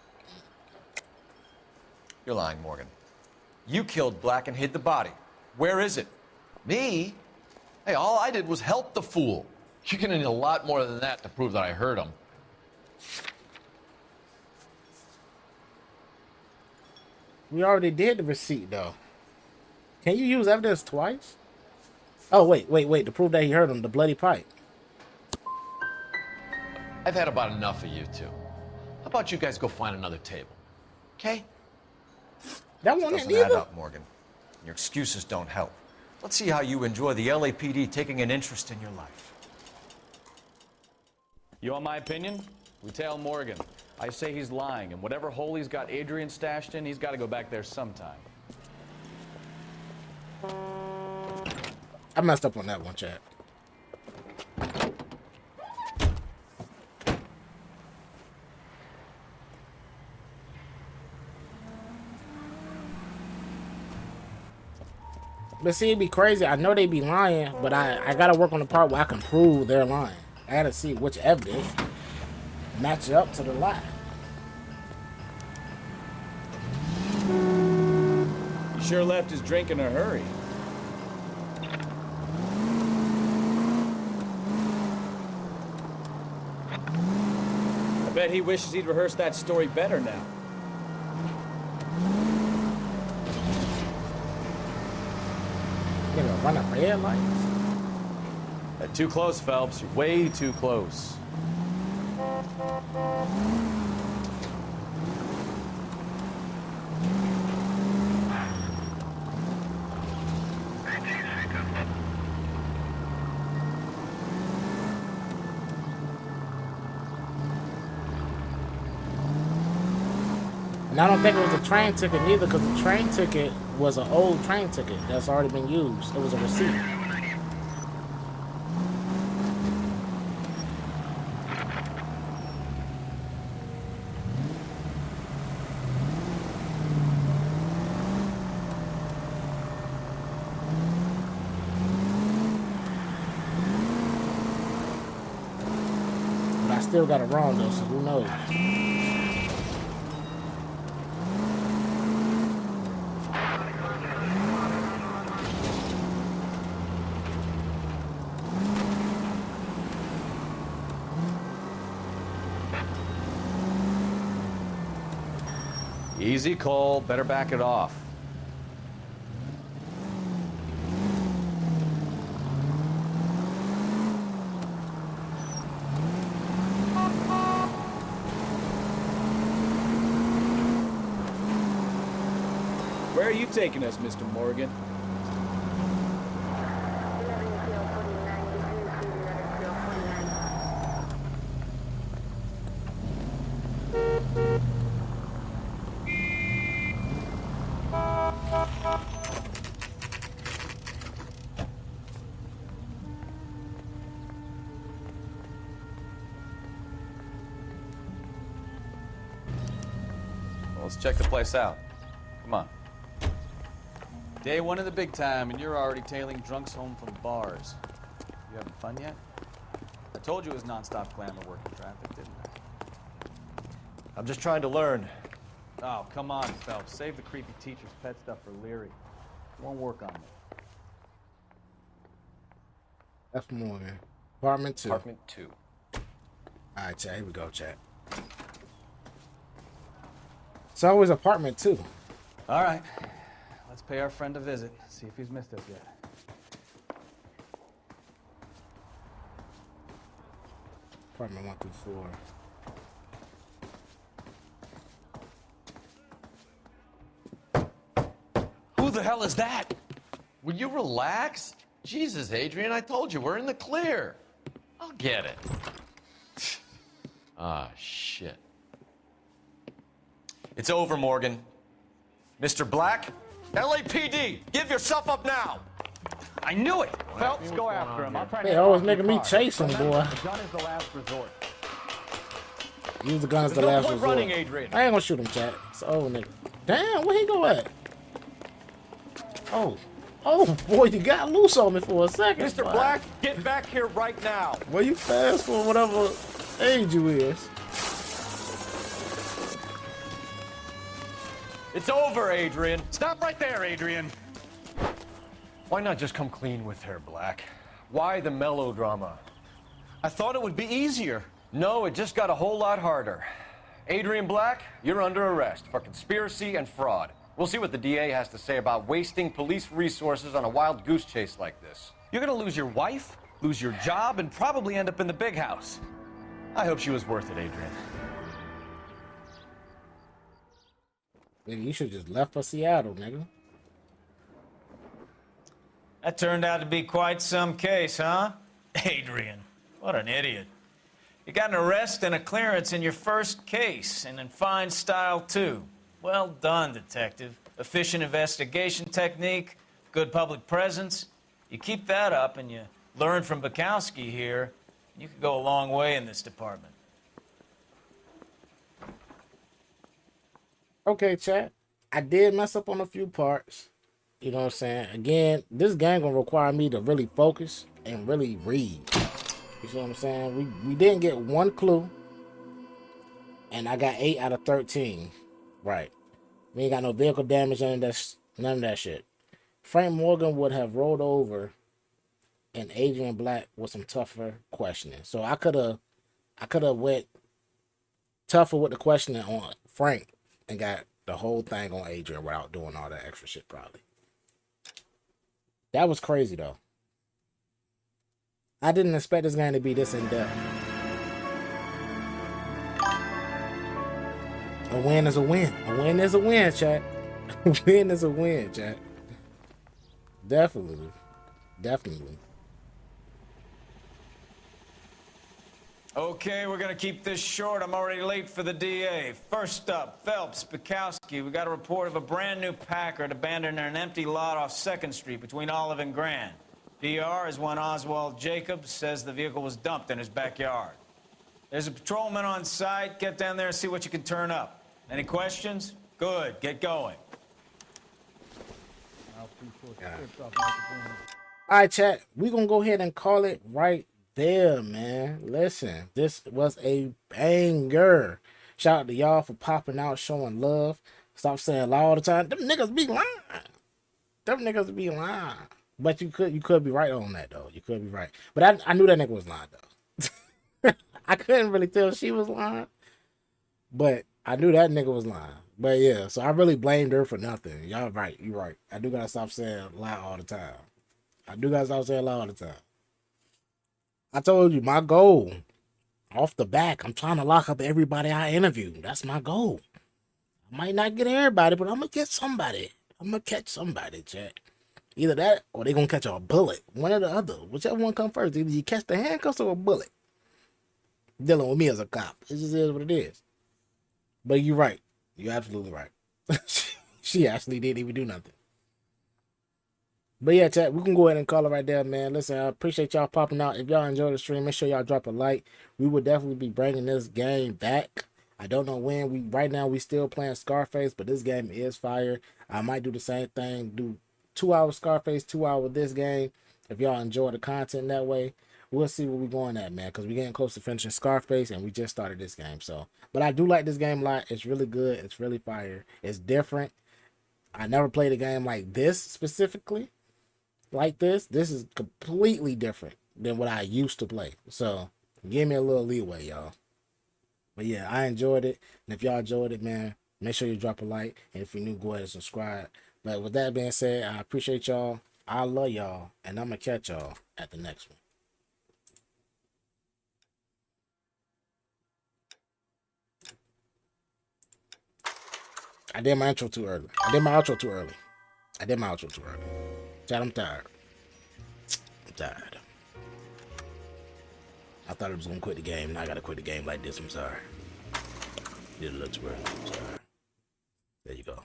You're lying, Morgan. You killed Black and hid the body. Where is it? Me? Hey, all I did was help the fool. You're gonna need a lot more than that to prove that I hurt him. We already did the receipt, though. Can you use evidence twice? Oh, wait. To prove that he hurt him, the bloody pipe. I've had about enough of you two. How about you guys go find another table? Okay? That one Doesn't add up, Morgan. Your excuses don't help. Let's see how you enjoy the LAPD taking an interest in your life. You want my opinion? We tail Morgan. I say he's lying, and whatever hole he's got Adrian stashed in, he's got to go back there sometime. I messed up on that one, chat. But see, it'd be crazy. I know they be lying, but I gotta work on the part where I can prove they're lying. I gotta see which evidence matches up to the lie. He sure left his drink in a hurry. I bet he wishes he'd rehearsed that story better now. Gonna run a red lights? Too close, Phelps. You're way too close. And I don't think it was a train ticket neither, because the train ticket was an old train ticket that's already been used. It was a receipt. But I still got it wrong though, so who knows? Easy, Cole. Better back it off. Where are you taking us, Mr. Morgan? Let's check the place out. Come on. Day one of the big time, and you're already tailing drunks home from bars. You having fun yet? I told you it was non-stop glamour working traffic, didn't I? I'm just trying to learn. Oh, come on, Phelps. Save the creepy teacher's pet stuff for Leary. It won't work on me. That's Morgan. Apartment 2. Apartment 2. Alright, chat. Here we go, chat. It's always apartment 2. All right. Let's pay our friend a visit. See if he's missed us yet. Apartment 1 through 4. Who the hell is that? Will you relax? Jesus, Adrian, I told you, we're in the clear. I'll get it. Ah, shit. It's over, Morgan. Mr. Black, LAPD, give yourself up now. I knew it. Phelps, go after him. I'll try to. They always making me chase him, boy. The gun is the last resort. Use the gun as the There's no last point resort. running, Adrian. I ain't gonna shoot him, chat. It's old nigga. Damn, where he go at? Oh. Oh, boy, you got loose on me for a second. Mr. boy. Black, get back here right now. Well, you fast for whatever age you is. It's over, Adrian. Stop right there, Adrian. Why not just come clean with her, Black? Why the melodrama? I thought it would be easier. No, it just got a whole lot harder. Adrian Black, you're under arrest for conspiracy and fraud. We'll see what the DA has to say about wasting police resources on a wild goose chase like this. You're gonna lose your wife, lose your job, and probably end up in the big house. I hope she was worth it, Adrian. Nigga, you should just left for Seattle, nigga. That turned out to be quite some case, huh? Adrian, what an idiot. You got an arrest and a clearance in your first case, and in fine style, too. Well done, detective. Efficient investigation technique, good public presence. You keep that up and you learn from Bukowski here, you could go a long way in this department. Okay, chat. I did mess up on a few parts. You know what I'm saying? Again, this game gonna require me to really focus and really read. You see what I'm saying? We didn't get one clue, and I got 8 out of 13. Right. We ain't got no vehicle damage, none of that shit. Frank Morgan would have rolled over and Adrian Black with some tougher questioning. So I could have went tougher with the questioning on Frank and got the whole thing on Adrian without doing all that extra shit probably. That was crazy though. I didn't expect this game to be this in depth. A win is a win. A win is a win, chat. A win is a win, chat. Definitely. Definitely. Okay, we're gonna keep this short. I'm already late for the DA. First up, Phelps, Bukowski. We got a report of a brand new Packard abandoned in an empty lot off 2nd Street between Olive and Grand. PR is one Oswald Jacobs says the vehicle was dumped in his backyard. There's a patrolman on site. Get down there and see what you can turn up. Any questions? Good, get going. All right, chat. We're going to go ahead and call it right there, man. Listen, this was a banger. Shout out to y'all for popping out, showing love. Stop saying lie all the time. Them niggas be lying. Them niggas be lying. But you could be right on that, though. You could be right. But I knew that nigga was lying, though. I couldn't really tell she was lying. But I knew that nigga was lying. But yeah, so I really blamed her for nothing. Y'all right. You right. I do gotta stop saying lie all the time. I do gotta stop saying lie all the time. I told you, my goal, off the back, I'm trying to lock up everybody I interview. That's my goal. I might not get everybody, but I'm gonna get somebody. I'm gonna catch somebody, chat. Either that or they gonna catch a bullet. One or the other. Whichever one come first. Either you catch the handcuffs or a bullet. Dealing with me as a cop. It just is what it is. But you're right. You're absolutely right. She actually didn't even do nothing. But yeah, chat, we can go ahead and call it right there, man. Listen, I appreciate y'all popping out. If y'all enjoy the stream, make sure y'all drop a like. We will definitely be bringing this game back. I don't know when. Right now we still playing Scarface, but this game is fire. I might do the same thing. Do 2 hours Scarface, 2 hours this game. If y'all enjoy the content that way, we'll see where we're going at, man. Because we're getting close to finishing Scarface, and we just started this game. So, but I do like this game a lot. It's really good. It's really fire. It's different. I never played a game like this specifically. Like this. This is completely different than what I used to play. So, give me a little leeway, y'all. But yeah, I enjoyed it. And if y'all enjoyed it, man, make sure you drop a like. And if you're new, go ahead and subscribe. But with that being said, I appreciate y'all. I love y'all. And I'm going to catch y'all at the next one. I did my intro too early. I did my outro too early. Chad, I'm tired. I thought I was going to quit the game. Now I got to quit the game like this. I'm sorry. Did a little too early. I'm sorry. There you go.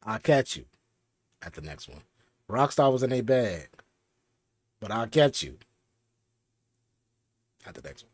I'll catch you at the next one. Rockstar was in a bag. But I'll catch you at the next one.